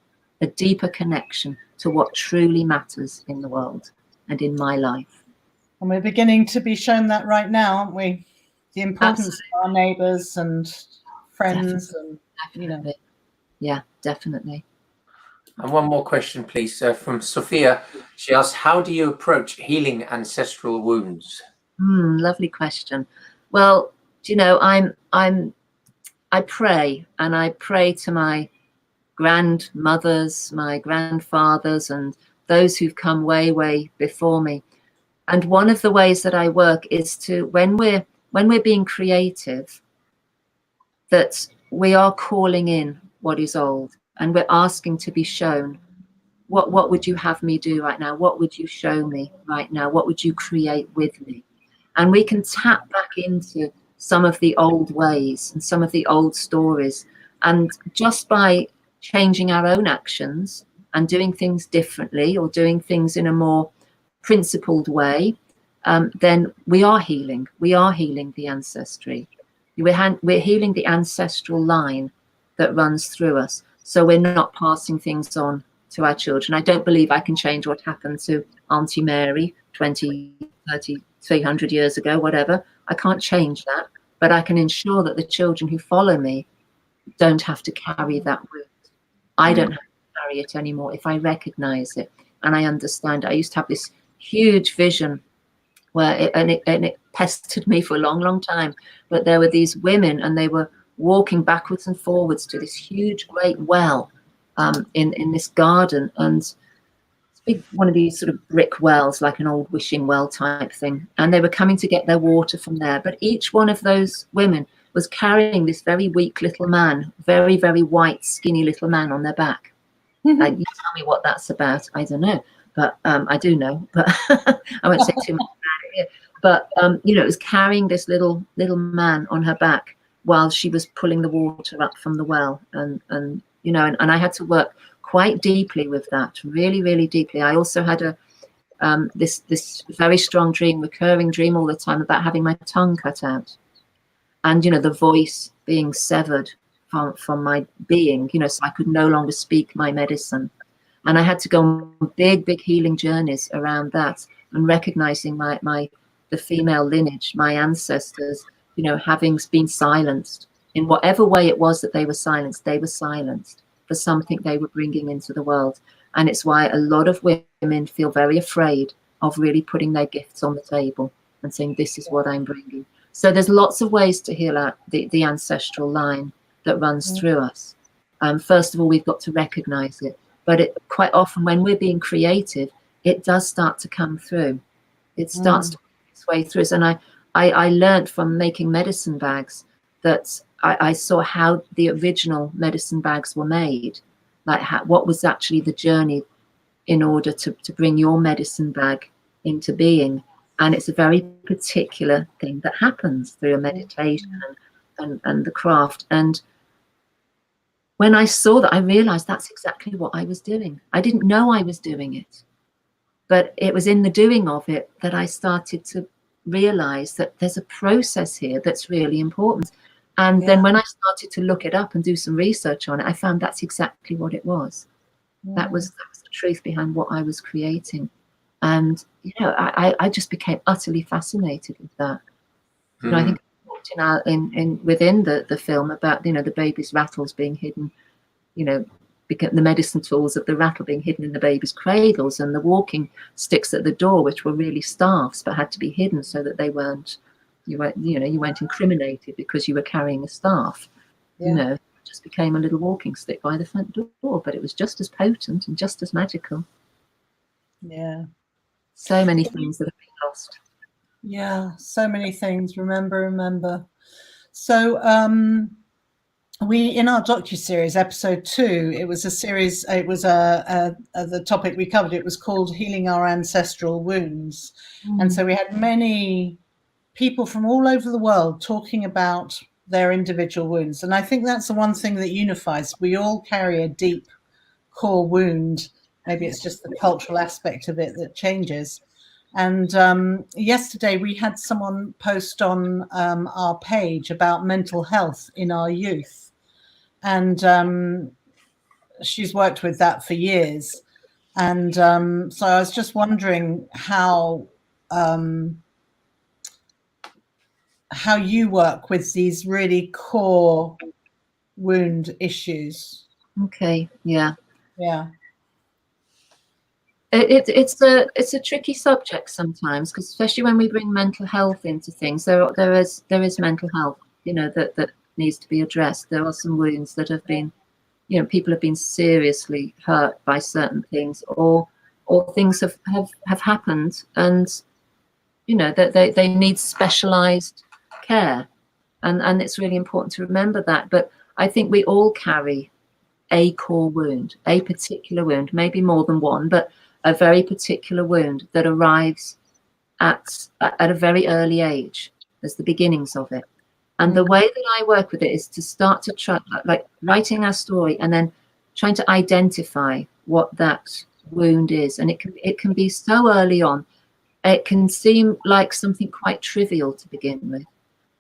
a deeper connection to what truly matters in the world and in my life. And we're beginning to be shown that right now, aren't we? The importance of our neighbours and friends, Definitely. Yeah, definitely. And one more question, please, from Sophia. She asks, how do you approach healing ancestral wounds? Lovely question. Well, you know, I pray, and I pray to my grandmothers, my grandfathers, and those who've come way, way before me. And one of the ways that I work is to, when we're being creative, that we are calling in what is old, and we're asking to be shown, what would you have me do right now? What would you show me right now? What would you create with me? And we can tap back into some of the old ways and some of the old stories. And just by changing our own actions and doing things differently, or doing things in a more principled way, then we are healing. We are healing the ancestry. We're healing the ancestral line that runs through us. So we're not passing things on to our children. I don't believe I can change what happened to Auntie Mary 20, 30, 300 years ago, whatever. I can't change that, but I can ensure that the children who follow me don't have to carry that wound. I don't have to carry it anymore if I recognize it and I understand it. I used to have this huge vision where it pestered me for a long, long time, but there were these women and they were walking backwards and forwards to this huge, great well in this garden, and it's big, one of these sort of brick wells, like an old wishing well type thing, and they were coming to get their water from there. But each one of those women was carrying this very weak little man, very, very white, skinny little man on their back. Like, you tell me what that's about. I don't know, but I do know, but I won't say too much about it here. But you know, it was carrying this little man on her back while she was pulling the water up from the well, and you know, and I had to work quite deeply with that, really, really deeply. I also had a this very strong dream, recurring dream all the time, about having my tongue cut out, and you know, the voice being severed from my being, you know, so I could no longer speak my medicine. And I had to go on big, big healing journeys around that, and recognizing the female lineage, my ancestors, you know, having been silenced in whatever way it was that they were silenced for something they were bringing into the world. And it's why a lot of women feel very afraid of really putting their gifts on the table and saying, this is what I'm bringing. So there's lots of ways to heal out the ancestral line that runs through us. First of all, we've got to recognize it. But quite often when we're being creative, it does start to come through. It starts to make its way through us. And I learned from making medicine bags that I saw how the original medicine bags were made, like what was actually the journey in order to bring your medicine bag into being. And it's a very particular thing that happens through a meditation and the craft. And when I saw that, I realized that's exactly what I was doing. I didn't know I was doing it, but it was in the doing of it that I started to realize that there's a process here that's really important. And then when I started to look it up and do some research on it, I found that's exactly what it was. That was the truth behind what I was creating. And, you know, I just became utterly fascinated with that. You know, I think I talked within the film about, you know, the baby's rattles being hidden, you know, the medicine tools of the rattle being hidden in the baby's cradles, and the walking sticks at the door, which were really staffs but had to be hidden so that they weren't, you weren't incriminated because you were carrying a staff. You know, it just became a little walking stick by the front door, but it was just as potent and just as magical. Yeah. So many things that have been lost. Yeah, so many things. Remember. So we, in our docu-series, episode 2, it was a series, it was the topic we covered, it was called Healing Our Ancestral Wounds. And so we had many people from all over the world talking about their individual wounds. And I think that's the one thing that unifies. We all carry a deep core wound. Maybe it's just the cultural aspect of it that changes. And yesterday we had someone post on our page about mental health in our youth. And she's worked with that for years. And so I was just wondering how you work with these really core wound issues. Okay, yeah. Yeah. It's a tricky subject sometimes, because especially when we bring mental health into things, there is mental health, you know, that needs to be addressed. There are some wounds that have been, you know, people have been seriously hurt by certain things, or things have happened, and you know that they need specialized care, and it's really important to remember that. But I think we all carry a core wound, a particular wound, maybe more than one, but a very particular wound that arrives at a very early age. There's the beginnings of it. And the way that I work with it is to start to try, like writing our story and then trying to identify what that wound is. And it can be so early on. It can seem like something quite trivial to begin with.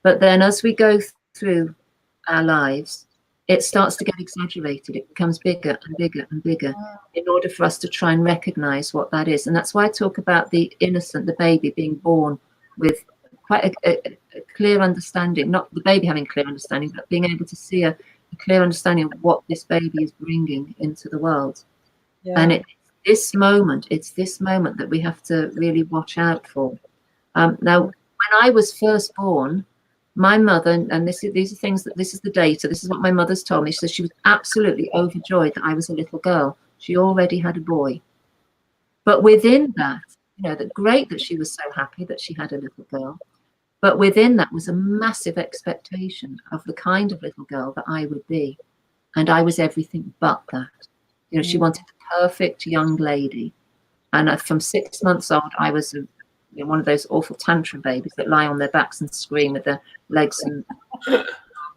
But then as we go through our lives, it starts to get exaggerated. It becomes bigger and bigger and bigger in order for us to try and recognize what that is. And that's why I talk about the innocent, the baby being born with quite a clear understanding, not the baby having clear understanding, but being able to see a clear understanding of what this baby is bringing into the world. Yeah. And it's this moment that we have to really watch out for. Now, when I was first born, my mother, and these are things that, this is the data, this is what my mother's told me. She said she was absolutely overjoyed that I was a little girl. She already had a boy. But within that, you know, that great that she was so happy that she had a little girl. But within that was a massive expectation of the kind of little girl that I would be. And I was everything but that. You know, she wanted the perfect young lady. And from 6 months old, I was one of those awful tantrum babies that lie on their backs and scream with their legs and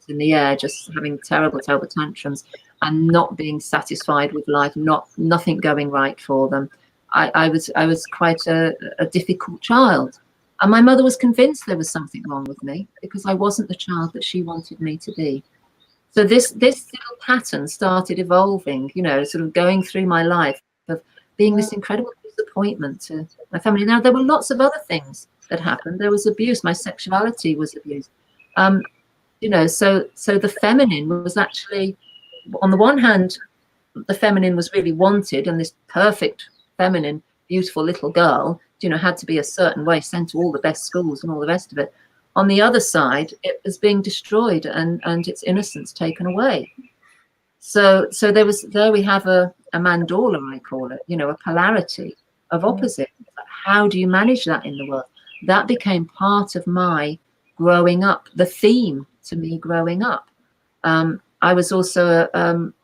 in the air, just having terrible tantrums and not being satisfied with life, nothing going right for them. I was quite a difficult child. And my mother was convinced there was something wrong with me because I wasn't the child that she wanted me to be. So this little pattern started evolving, you know, sort of going through my life of being this incredible disappointment to my family. Now, there were lots of other things that happened. There was abuse. My sexuality was abused. You know, so the feminine was actually, on the one hand, the feminine was really wanted, and this perfect feminine, beautiful little girl, you know, had to be a certain way, sent to all the best schools and all the rest of it. On the other side, it was being destroyed and its innocence taken away. So there we have a mandala, I call it, you know, a polarity of opposite. How do you manage that in the world? That became part of my growing up, the theme to me growing up. I was also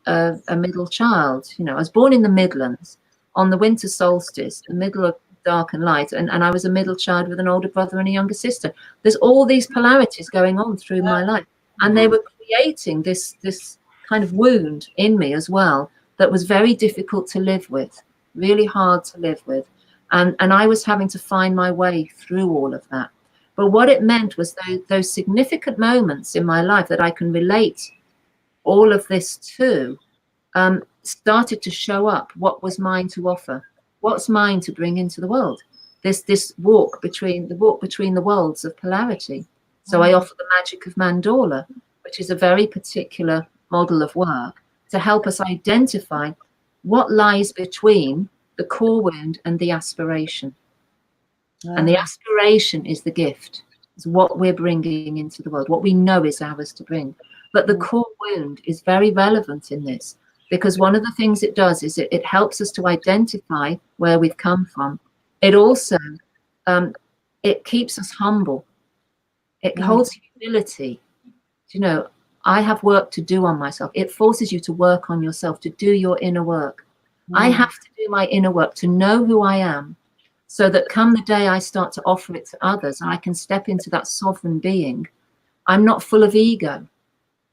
a middle child. You know, I was born in the Midlands on the winter solstice, the middle of dark and light, and I was a middle child with an older brother and a younger sister. There's all these polarities going on through my life, and they were creating this kind of wound in me as well that was very difficult to live with, really hard to live with, and I was having to find my way through all of that. But what it meant was those significant moments in my life that I can relate all of this to started to show up what was mine to offer, what's mine to bring into the world. This walk between the worlds of polarity. So I offer the magic of mandala, which is a very particular model of work to help us identify what lies between the core wound and the aspiration. And the aspiration is the gift. It's what we're bringing into the world, what we know is ours to bring. But the core wound is very relevant in this, because one of the things it does is it helps us to identify where we've come from. It also, it keeps us humble. It holds humility. You know, I have work to do on myself. It forces you to work on yourself, to do your inner work. I have to do my inner work to know who I am, so that come the day I start to offer it to others, and I can step into that sovereign being, I'm not full of ego.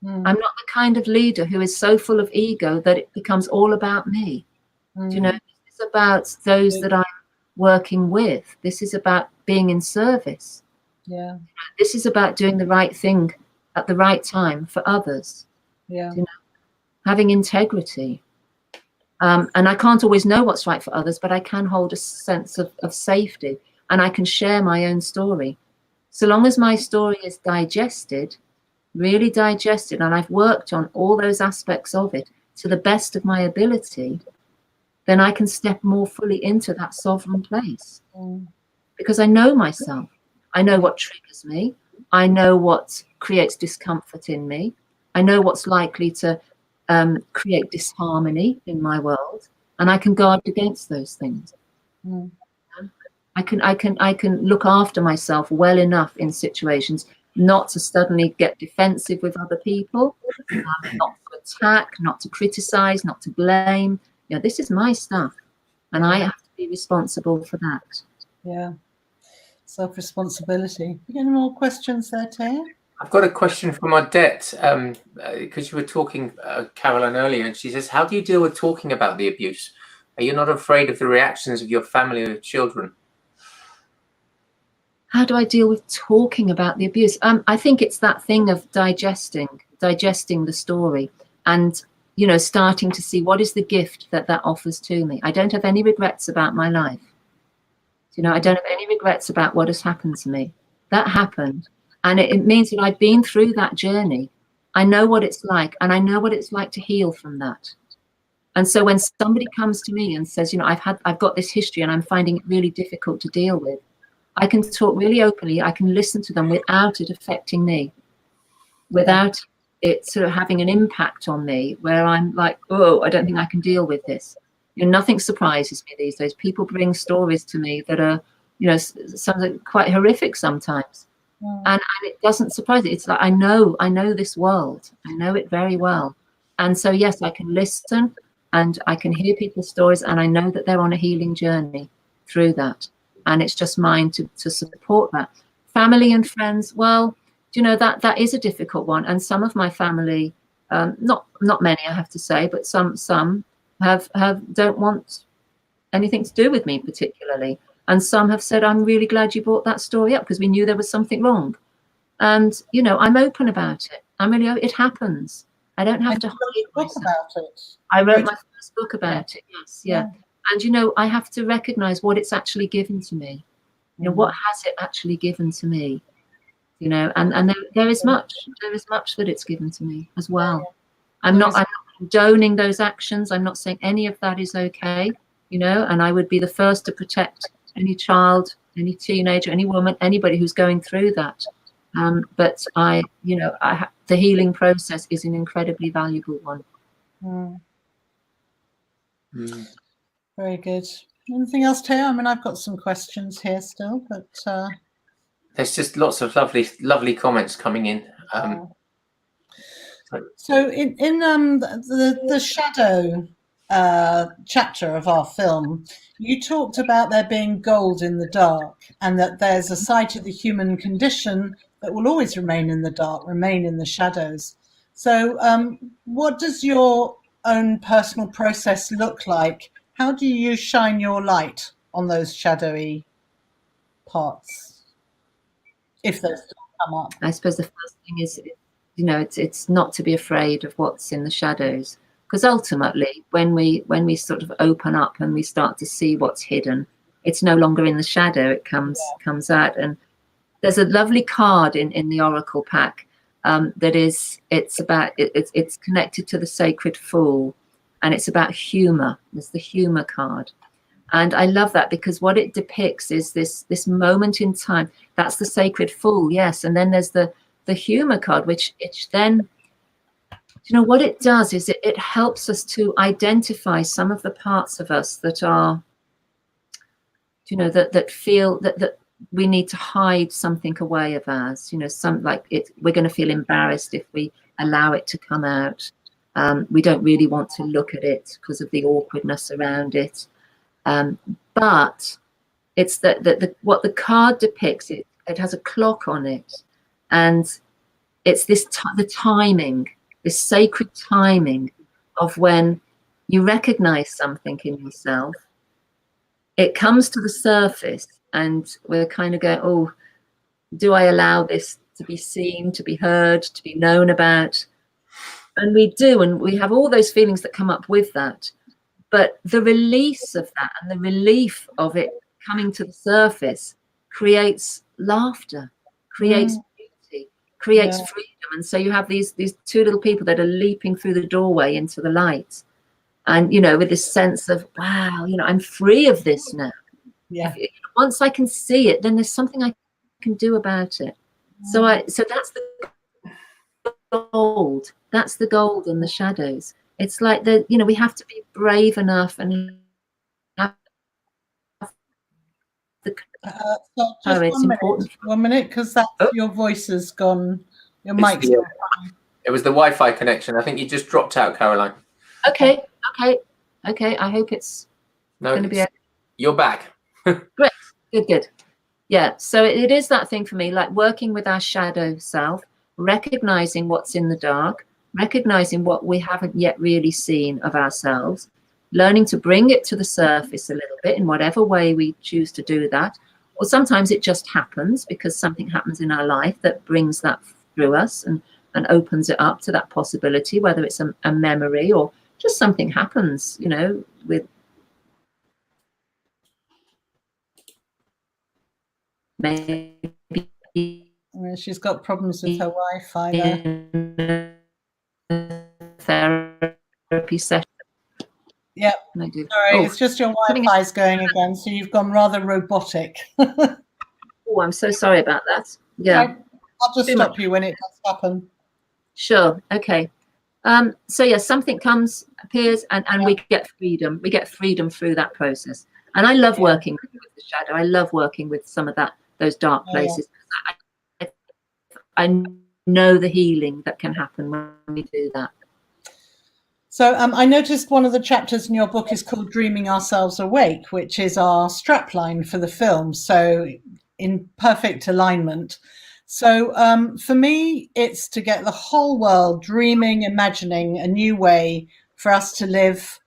I'm not the kind of leader who is so full of ego that it becomes all about me. Do you know, this is about those that I'm working with. This is about being in service. Yeah. This is about doing the right thing at the right time for others. Yeah. You know, having integrity. And I can't always know what's right for others, but I can hold a sense of safety, and I can share my own story. So long as my story is digested, really digested, and I've worked on all those aspects of it to the best of my ability, then I can step more fully into that sovereign place. Because I know myself. I know what triggers me. I know what creates discomfort in me. I know what's likely to create disharmony in my world, and I can guard against those things. I can look after myself well enough in situations not to suddenly get defensive with other people, not to attack, not to criticize, not to blame. You know, this is my stuff, and I have to be responsible for that. Yeah. Self-responsibility. You got any more questions there, Taya? I've got a question from Odette, because you were talking, Caroline, earlier, and she says, how do you deal with talking about the abuse? Are you not afraid of the reactions of your family or children? How do I deal with talking about the abuse? I think it's that thing of digesting the story, and, you know, starting to see what is the gift that offers to me. I don't have any regrets about my life. You know, I don't have any regrets about what has happened to me. That happened. And it means that I've been through that journey. I know what it's like, and I know what it's like to heal from that. And so when somebody comes to me and says, you know, I've got this history and I'm finding it really difficult to deal with, I can talk really openly. I can listen to them without it affecting me, without it sort of having an impact on me where I'm like, oh, I don't think I can deal with this. You know, nothing surprises me these days. People bring stories to me that are, you know, something quite horrific sometimes. And it doesn't surprise me. It's like, I know this world. I know it very well. And so, yes, I can listen and I can hear people's stories, and I know that they're on a healing journey through that. And it's just mine to support that. Family and friends, well, you know, that is a difficult one. And some of my family, not many, I have to say, but some don't want anything to do with me particularly. And some have said, I'm really glad you brought that story up because we knew there was something wrong. And, you know, I'm open about it. It happens. I don't have to hide myself. About it. I wrote my first book about it. Yes, yeah. And, you know, I have to recognize what it's actually given to me. You know, what has it actually given to me? You know, and there is much that it's given to me as well. I'm not condoning those actions. I'm not saying any of that is okay, you know, and I would be the first to protect any child, any teenager, any woman, anybody who's going through that. But the healing process is an incredibly valuable one. Very good. Anything else, Taya? I mean, I've got some questions here still, but there's just lots of lovely comments coming in. So in the shadow chapter of our film, you talked about there being gold in the dark, and that there's a side of the human condition that will always remain in the dark, remain in the shadows. So what does your own personal process look like? How do you shine your light on those shadowy parts, if they still come up? I suppose the first thing is, you know, it's not to be afraid of what's in the shadows, because ultimately when we sort of open up and we start to see what's hidden, it's no longer in the shadow, it comes out. And there's a lovely card in the Oracle pack it's connected to the Sacred Fool, and it's about humor. It's the humor card. And I love that because what it depicts is this moment in time. That's the Sacred Fool, yes. And then there's the humor card, which then, you know, what it does is it helps us to identify some of the parts of us that are, you know, that feel that we need to hide something away of ours. You know, we're going to feel embarrassed if we allow it to come out. We don't really want to look at it because of the awkwardness around it. But it's that what the card depicts, it has a clock on it, and it's this the timing, this sacred timing of when you recognize something in yourself. It comes to the surface, and we're kind of going, oh, do I allow this to be seen, to be heard, to be known about? And we do, and we have all those feelings that come up with that. But the release of that and the relief of it coming to the surface creates laughter, creates beauty, creates freedom. And so you have these two little people that are leaping through the doorway into the light. And, you know, with this sense of, wow, you know, I'm free of this now. Yeah. Once I can see it, then there's something I can do about it. So that's the gold. That's the gold in the shadows. It's like you know, we have to be brave enough and have the so just one minute, because that's your voice has gone. Your mic's gone. It was the Wi-Fi connection. I think you just dropped out, Caroline. Okay. I hope it's going to be. You're back. Great. Good. Yeah. So it is that thing for me, like working with our shadow self, recognizing what's in the dark, recognizing what we haven't yet really seen of ourselves, learning to bring it to the surface a little bit in whatever way we choose to do that. Or sometimes it just happens because something happens in our life that brings that through us and opens it up to that possibility, whether it's a memory or just something happens, you know, with maybe she's got problems with her Wi-Fi there. Therapy session. Yeah. Sorry, it's just your Wi-Fi's going again, so you've gone rather robotic. Oh, I'm so sorry about that. Yeah. I'll just stop you when it does happen. Sure. Okay. So yeah, something appears, and we get freedom. We get freedom through that process. And I love working with the shadow. I love working with some of those dark places. I know the healing that can happen when we do that. So I noticed one of the chapters in your book is called Dreaming Ourselves Awake, which is our strapline for the film. So in perfect alignment. So for me, it's to get the whole world dreaming, imagining a new way for us to live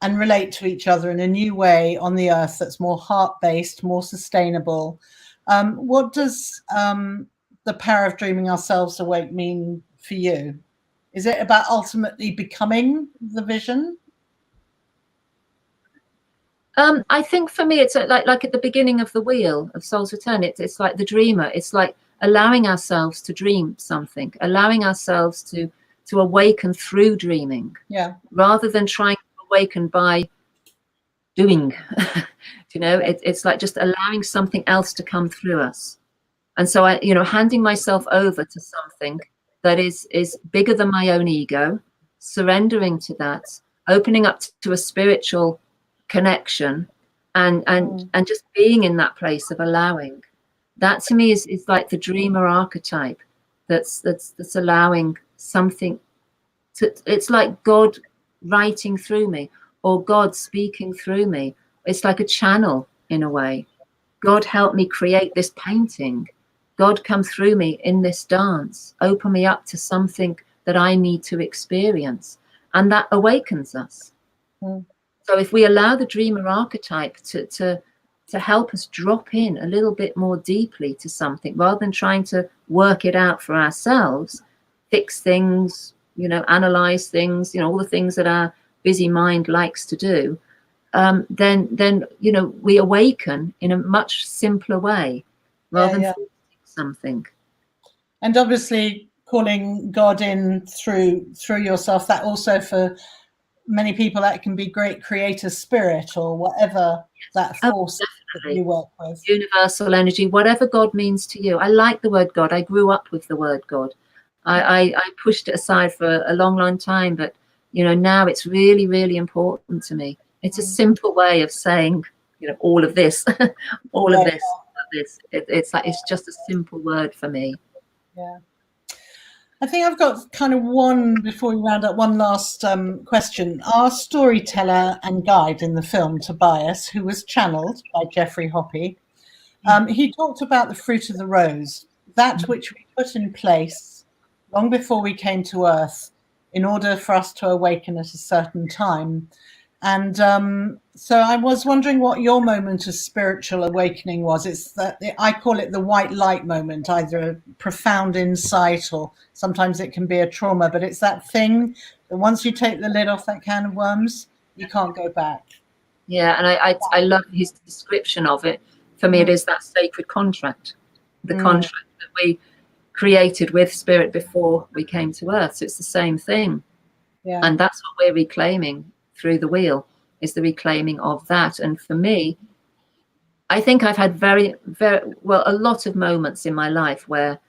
and relate to each other in a new way on the earth that's more heart-based, more sustainable. What does the power of dreaming ourselves awake mean for you? Is it about ultimately becoming the vision? I think for me, it's like at the beginning of the wheel of Soul's Return. It's like the dreamer. It's like allowing ourselves to dream something, allowing ourselves to awaken through dreaming, rather than trying to awaken by doing. You know, it's like just allowing something else to come through us. And so handing myself over to something that is bigger than my own ego, surrendering to that, opening up to a spiritual connection, and just being in that place of allowing. That to me is like the dreamer archetype that's allowing something to. It's like God writing through me, or God speaking through me. It's like a channel in a way. God help me create this painting. God come through me in this dance, open me up to something that I need to experience, and that awakens us. So if we allow the dreamer archetype to help us drop in a little bit more deeply to something, rather than trying to work it out for ourselves, fix things, analyze things, all the things that our busy mind likes to do, then we awaken in a much simpler way, rather than something. And obviously calling God in through yourself, that also for many people that can be great creator spirit or whatever that force that you work with. Universal energy, whatever God means to you. I like the word God. I grew up with the word God. I pushed it aside for a long time, but now it's really, really important to me. It's a simple way of saying, all of this, all of this. It's like, it's just a simple word for me. Yeah. I think I've got kind of one, before we round up, one last question. Our storyteller and guide in the film, Tobias, who was channeled by Geoffrey Hoppy, he talked about the fruit of the rose, that which we put in place long before we came to Earth in order for us to awaken at a certain time. And so I was wondering what your moment of spiritual awakening was. It's that I call it the white light moment, either a profound insight or sometimes it can be a trauma. But it's that thing that once you take the lid off that can of worms, you can't go back. Yeah, and I love his description of it. For me, it is that sacred contract, the contract that we created with spirit before we came to Earth. So it's the same thing. Yeah. And that's what we're reclaiming through the wheel, is the reclaiming of that. And for me, I think I've had very, very well, a lot of moments in my life where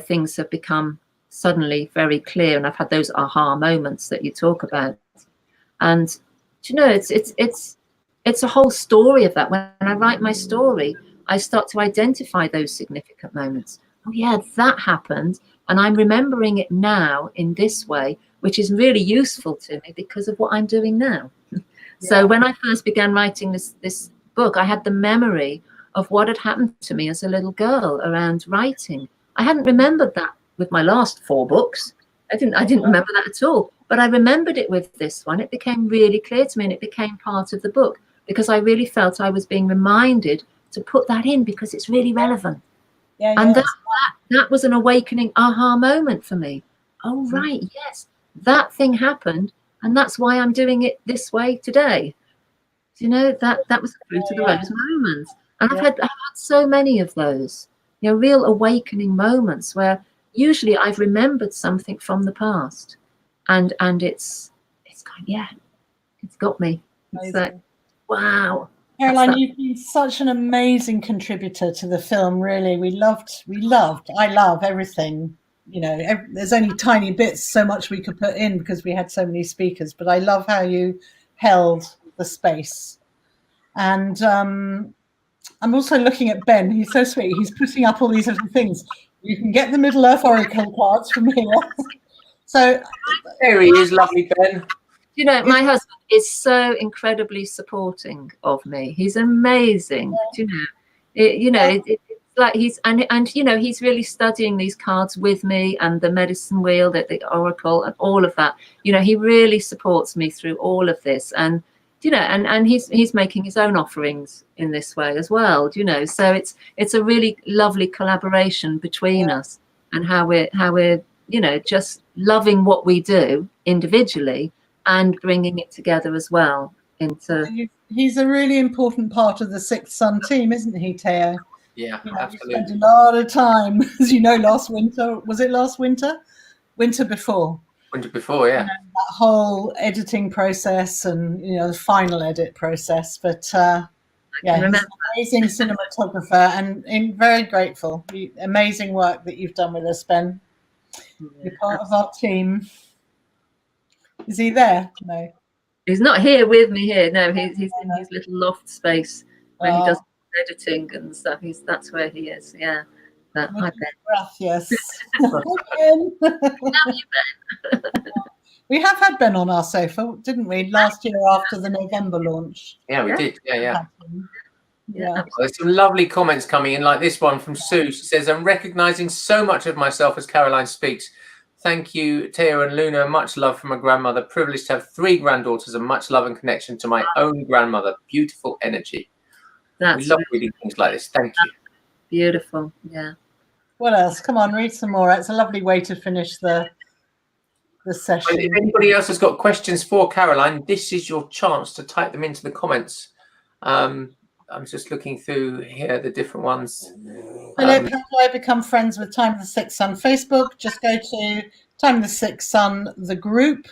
things have become suddenly very clear, and I've had those aha moments that you talk about. And you know, it's a whole story of that. When I write my story, I start to identify those significant moments. Oh yeah, that happened, and I'm remembering it now in this way, which is really useful to me because of what I'm doing now. So when I first began writing this book, I had the memory of what had happened to me as a little girl around writing. I hadn't remembered that with my last 4 books. I didn't remember that at all. But I remembered it with this one. It became really clear to me, and it became part of the book because I really felt I was being reminded to put that in because it's really relevant. Yeah, and that was an awakening aha moment for me. Oh, right, yes, that thing happened, and that's why I'm doing it this way today. You know, that was the fruit of the rose moment. And I've had so many of those, you know, real awakening moments where usually I've remembered something from the past, and it's kind, it's got me. It's like, wow. Caroline, you've been such an amazing contributor to the film. Really, I love everything. You know, there's only tiny bits, so much we could put in because we had so many speakers. But I love how you held the space. And I'm also looking at Ben. He's so sweet. He's putting up all these little things. You can get the Middle Earth Oracle cards from here. So there he is, lovely Ben. You know, my husband is so incredibly supporting of me. He's amazing. It's like he's and you know, he's really studying these cards with me, and the medicine wheel, the oracle, and all of that. You know, he really supports me through all of this, and you know, and he's making his own offerings in this way as well. You know, so it's a really lovely collaboration between us, and how we're you know, just loving what we do individually and bringing it together as well into. He's a really important part of the Sixth Sun team, isn't he, Teo? Yeah, you know, absolutely. We spent a lot of time, as you know, last winter. Was it last winter? Winter before. Winter before, yeah. You know, that whole editing process and, you know, the final edit process. But he's an amazing cinematographer, and very grateful. Amazing work that you've done with us, Ben. You're part of our team. Is he there? No. He's not here with me here. No, he's in his little loft space where he does editing and stuff. That's where he is. Yeah. Hi, Ben. Gracias. Ben. We have had Ben on our sofa, didn't we? Last year after the November launch. Yeah, we did. Yeah. Yeah. There's some lovely comments coming in, like this one from Sue. She says, I'm recognizing so much of myself as Caroline speaks. Thank you, Teo and Luna. Much love from a grandmother. Privileged to have 3 granddaughters, and much love and connection to my own grandmother. Beautiful energy. We love reading things like this. Thank you. Beautiful. Yeah. What else? Come on, read some more. It's a lovely way to finish the session. If anybody else has got questions for Caroline, this is your chance to type them into the comments. I'm just looking through here the different ones. Philip, how do I become friends with Time of the Sixth Sun Facebook? Just go to Time of the Sixth Sun, the group,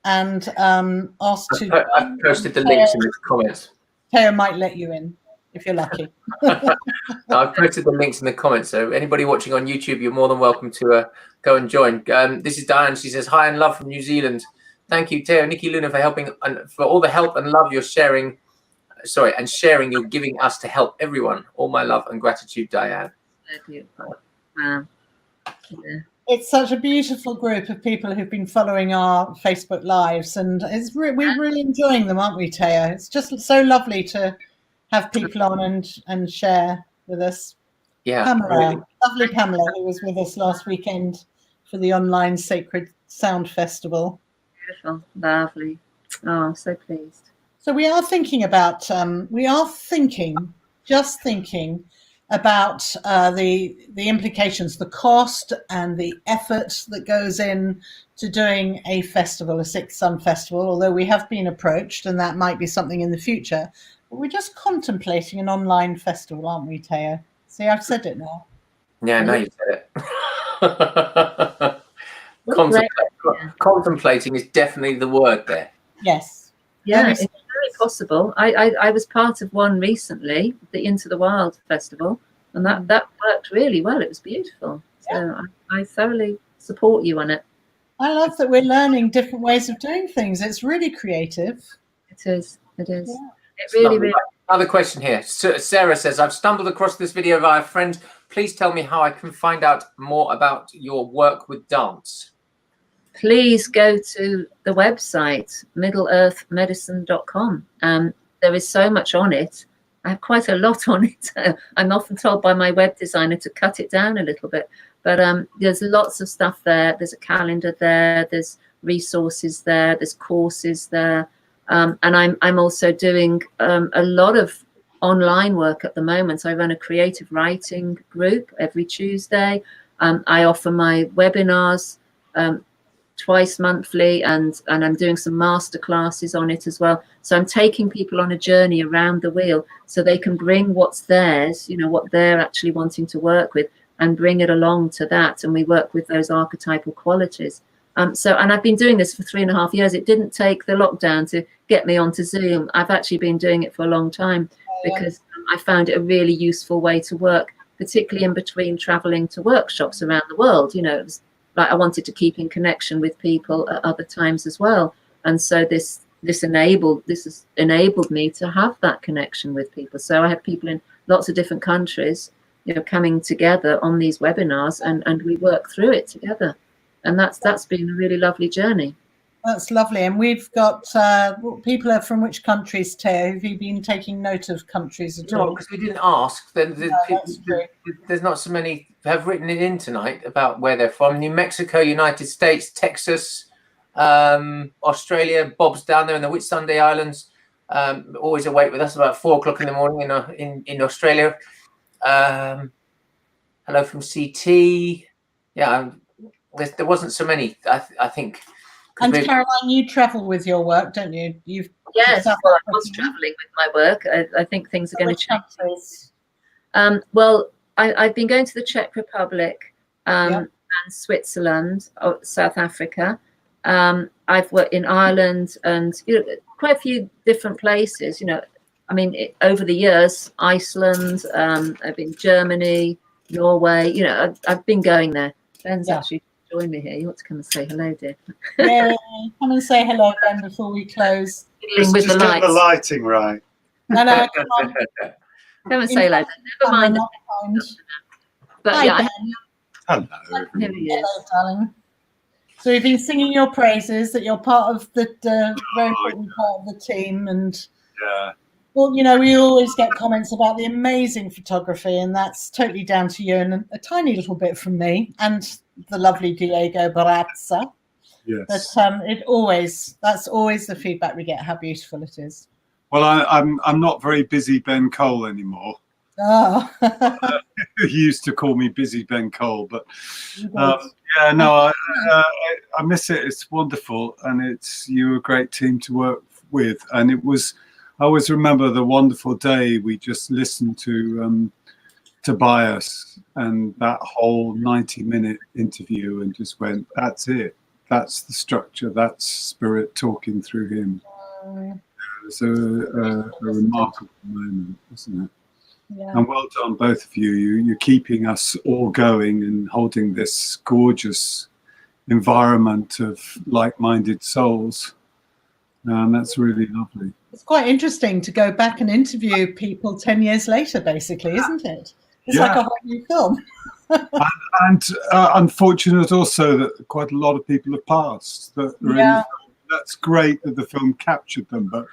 and ask to. I've posted the links in the comments. Teo might let you in if you're lucky. I've posted the links in the comments, so anybody watching on YouTube, you're more than welcome to go and join. This is Diane. She says, hi and love from New Zealand. Thank you, Teo, Nikki, Luna, for helping and for all the help and love you're sharing. And sharing you're giving us to help everyone. All my love and gratitude, Diane. So beautiful. Wow. Yeah. It's such a beautiful group of people who've been following our Facebook lives, and we're really enjoying them, aren't we, Taya? It's just so lovely to have people on and share with us. Yeah, Pamela, really. lovely Pamela, who was with us last weekend for the online Sacred Sound Festival. Beautiful, lovely. Oh, I'm so pleased. So we are thinking about, just thinking about the implications, the cost and the effort that goes in to doing a festival, a Sixth Sun Festival, although we have been approached and that might be something in the future. But we're just contemplating an online festival, aren't we, Taya? See, I've said it now. Yeah, now you said it. Contemplating is definitely the word there. Yes. Yeah, it's very possible. I was part of one recently, the Into the Wild Festival, and that worked really well. It was beautiful. So I thoroughly support you on it. I love that we're learning different ways of doing things. It's really creative. It is. It is. Yeah. It really. Another question here. Sarah says, I've stumbled across this video via a friend. Please tell me how I can find out more about your work with dance. Please go to the website, middleearthmedicine.com. There is so much on it. I have quite a lot on it. I'm often told by my web designer to cut it down a little bit. But there's lots of stuff there. There's a calendar there. There's resources there. There's courses there. And I'm also doing a lot of online work at the moment. I run a creative writing group every Tuesday. I offer my webinars twice monthly, and I'm doing some master classes on it as well. So I'm taking people on a journey around the wheel so they can bring what's theirs, you know, what they're actually wanting to work with, and bring it along to that. And we work with those archetypal qualities. And I've been doing this for 3.5 years. It didn't take the lockdown to get me onto Zoom. I've actually been doing it for a long time because I found it a really useful way to work, particularly in between traveling to workshops around the world. You know, it was like I wanted to keep in connection with people at other times as well. And so this has enabled me to have that connection with people. So I have people in lots of different countries, you know, coming together on these webinars, and we work through it together. And that's been a really lovely journey. That's lovely. And we've got people are from which countries, Teo? Have you been taking note of countries at all? No, because we didn't ask. There's not so many have written it in tonight about where they're from. New Mexico, United States, Texas, Australia. Bob's down there in the Whitsunday Islands. Always awake with us about 4 o'clock in the morning in Australia. Hello from CT. Yeah, there wasn't so many. I think. And Caroline, you travel with your work, don't you? Yes, well, I was traveling with my work. I think things are going to change. Well, I've been going to the Czech Republic and Switzerland, South Africa. I've worked in Ireland and quite a few different places. You know, I mean, over the years, Iceland. I've been Germany, Norway. You know, I've been going there. Ben's actually join me here. You want to come and say hello, dear? Yeah, come and say hello, Ben, before we close. With just get the lighting right. No, come on. Come and say hello. Never mind. But hi, yeah, Ben. Hello. Here he is. Hello, darling. So we've been singing your praises, that you're part of the very important part of the team, and well, you know, we always get comments about the amazing photography, and that's totally down to you, and a tiny little bit from me and the lovely Diego Barazza. Yes. But that's always the feedback we get, how beautiful it is. Well, I'm not very busy Ben Cole anymore. Oh. He used to call me Busy Ben Cole, but yeah, no, I miss it. It's wonderful, and you're a great team to work with, and it was. I always remember the wonderful day we just listened to Tobias and that whole 90-minute interview, and just went, that's it. That's the structure. That's spirit talking through him. It was a remarkable moment, wasn't it? Yeah. And well done, both of you. You're keeping us all going and holding this gorgeous environment of like-minded souls. And that's really lovely. It's quite interesting to go back and interview people 10 years later, basically, isn't it? It's like a whole new film. and unfortunate also that quite a lot of people have passed that are in the film. That's great that the film captured them, but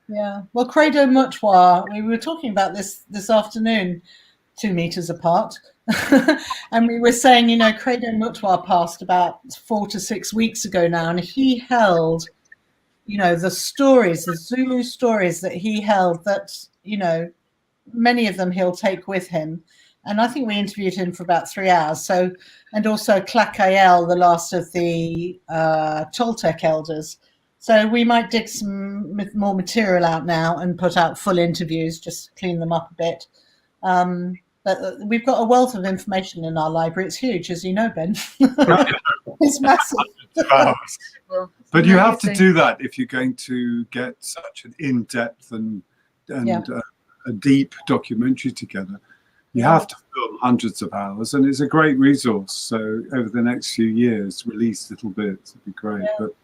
yeah. Well, Credo Mutwa, we were talking about this afternoon, 2 meters apart, and we were saying, you know, Credo Mutwa passed about 4 to 6 weeks ago now, and he held, you know, the stories, the Zulu stories that he held, that, you know, many of them he'll take with him. And I think we interviewed him for about 3 hours. So, and also Klakael, the last of the Toltec elders. So we might dig some more material out now and put out full interviews, just clean them up a bit. But we've got a wealth of information in our library. It's huge, as you know, Ben. It's massive. But you have to do that if you're going to get such an in-depth and a deep documentary together. You have to film hundreds of hours, and it's a great resource. So over the next few years, release little bits. It'd be great. Yeah. But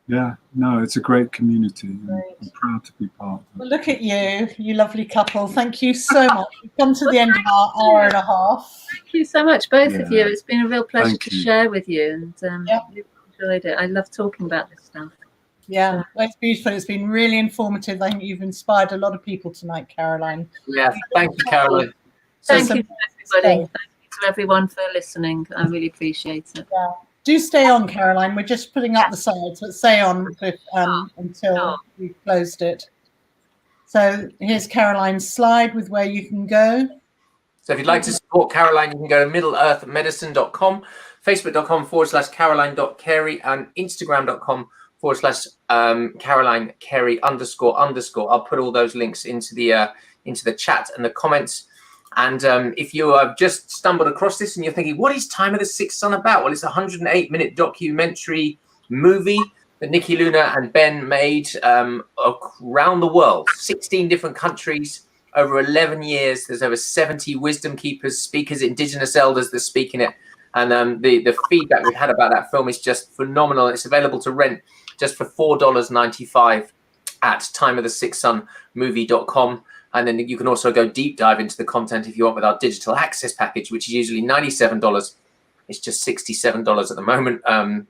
yeah, no, it's a great community. I'm proud to be part of it. Well, look at you, you lovely couple. Thank you so much. We've come to the end of our hour and a half. Thank you so much, both of you. It's been a real pleasure to share with you, and we've enjoyed it. I love talking about this stuff. Yeah, well, it's beautiful. It's been really informative. I think you've inspired a lot of people tonight, Caroline. Yeah, thank you, Caroline. Thank you to everybody. Thank you to everyone for listening. I really appreciate it. Yeah. Do stay on, Caroline. We're just putting up the slides, but stay on until we've closed it. So here's Caroline's slide with where you can go. So if you'd like to support Caroline, you can go to middleearthmedicine.com, facebook.com/Caroline.Carey, and instagram.com/Caroline Carey __. I'll put all those links into the chat and the comments. And if you have just stumbled across this and you're thinking, what is Time of the Sixth Sun about? Well, it's a 108-minute documentary movie that Nikki, Luna, and Ben made around the world, 16 different countries, over 11 years. There's over 70 wisdom keepers, speakers, indigenous elders that speak in it. And the feedback we've had about that film is just phenomenal. It's available to rent just for $4.95 at timeofthesixthsunmovie.com. And then you can also go deep dive into the content if you want with our digital access package, which is usually $97. It's just $67 at the moment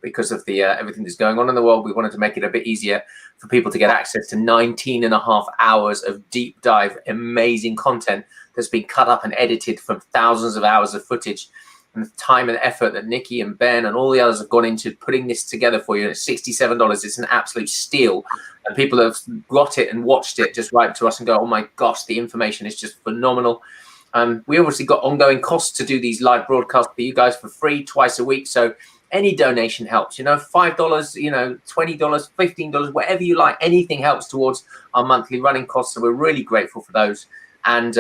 because of the everything that's going on in the world. We wanted to make it a bit easier for people to get access to 19.5 hours of deep dive, amazing content that's been cut up and edited from thousands of hours of footage. And the time and effort that Nikki and Ben and all the others have gone into putting this together for you. And it's $67. It's an absolute steal. And people have got it and watched it just write to us and go, oh my gosh, the information is just phenomenal. We obviously got ongoing costs to do these live broadcasts for you guys for free twice a week. So any donation helps, you know, $5, you know, $20, $15, whatever you like, anything helps towards our monthly running costs. So we're really grateful for those. And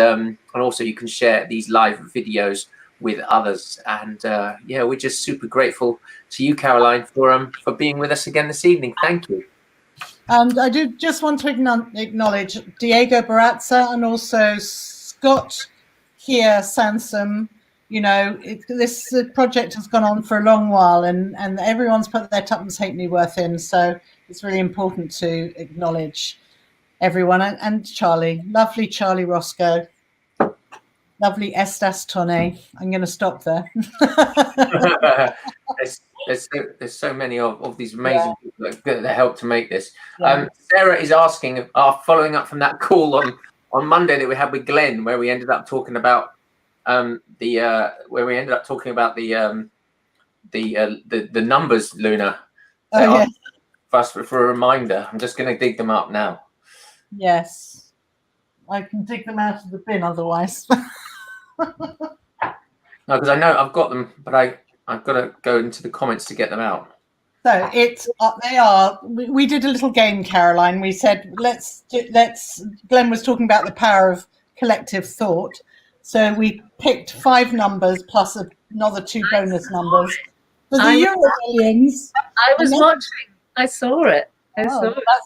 also you can share these live videos with others. And yeah, we're just super grateful to you, Caroline, for being with us again this evening. Thank you. And I do just want to acknowledge Diego Barazza and also Scott here, Sansom. You know, this project has gone on for a long while, and everyone's put their tuppence halfpenny worth in. So it's really important to acknowledge everyone. And Charlie, lovely Charlie Roscoe. Lovely Estas Tone. I'm going to stop there. there's so many of these amazing people that help to make this. Sarah is asking, following up from that call on Monday that we had with Glenn, where we ended up talking about the numbers, Luna. Oh, yes. For a reminder, I'm just going to dig them up now. Yes, I can dig them out of the bin otherwise. No, because I know I've got them, but I've got to go into the comments to get them out. So they are. We did a little game, Caroline. We said let's. Glenn was talking about the power of collective thought, so we picked 5 numbers plus another 2 bonus numbers for the Euro Millions. I was watching. I saw it. That's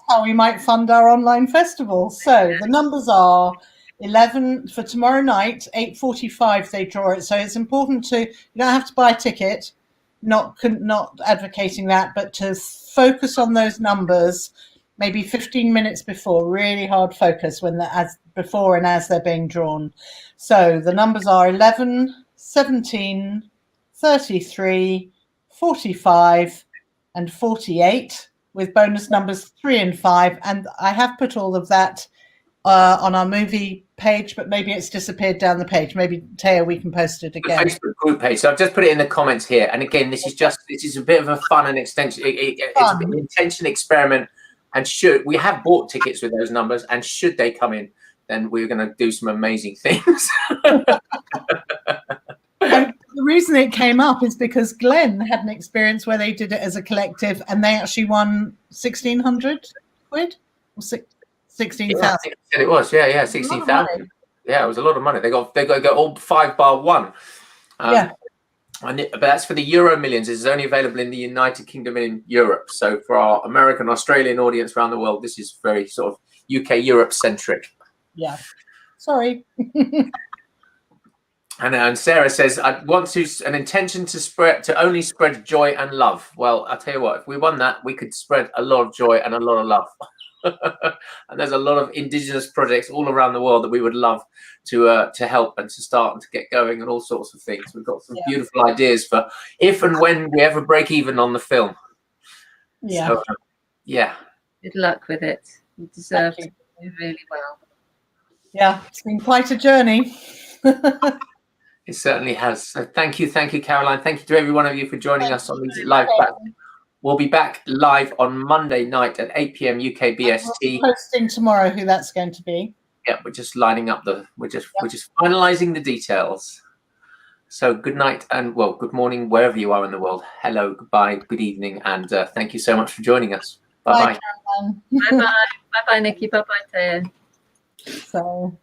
how we might fund our online festival. So the numbers are 11 for tomorrow night, 8:45 they draw it. So it's important you don't have to buy a ticket, not advocating that, but to focus on those numbers maybe 15 minutes before, really hard focus before and as they're being drawn. So the numbers are 11, 17, 33, 45, and 48, with bonus numbers 3 and 5. And I have put all of that on our movie page, but maybe it's disappeared down the page. Maybe, Taya, we can post it again. The Facebook group page. So I've just put it in the comments here. And again, this is a bit of a fun and extension. It's an intention experiment. And we have bought tickets with those numbers, and should they come in, then we're going to do some amazing things. And the reason it came up is because Glenn had an experience where they did it as a collective, and they actually won 1,600 quid or 16,000. Yeah, it was, yeah, 16,000. Yeah, it was a lot of money. They got all 5 bar 1. But that's for the Euro Millions. It's only available in the United Kingdom and in Europe. So for our American, Australian audience around the world, this is very sort of UK, Europe centric. Yeah. Sorry. And Sarah says, I want an intention to only spread joy and love. Well, I'll tell you what, if we won that, we could spread a lot of joy and a lot of love. And there's a lot of indigenous projects all around the world that we would love to help and to start and to get going and all sorts of things. We've got some beautiful ideas for if and when we ever break even on the film. Yeah. So, Good luck with it. You deserve to do really well. Yeah, it's been quite a journey. It certainly has. So thank you, Caroline. Thank you to every one of you for joining us on these live platforms. We'll be back live on Monday night at 8 p.m. UK BST. We're posting tomorrow who that's going to be. Yeah, we're just lining up we're just finalizing the details. So good night and good morning wherever you are in the world. Hello, goodbye, good evening, and thank you so much for joining us. Bye bye. Bye bye, Nikki. Bye bye, Taya. So.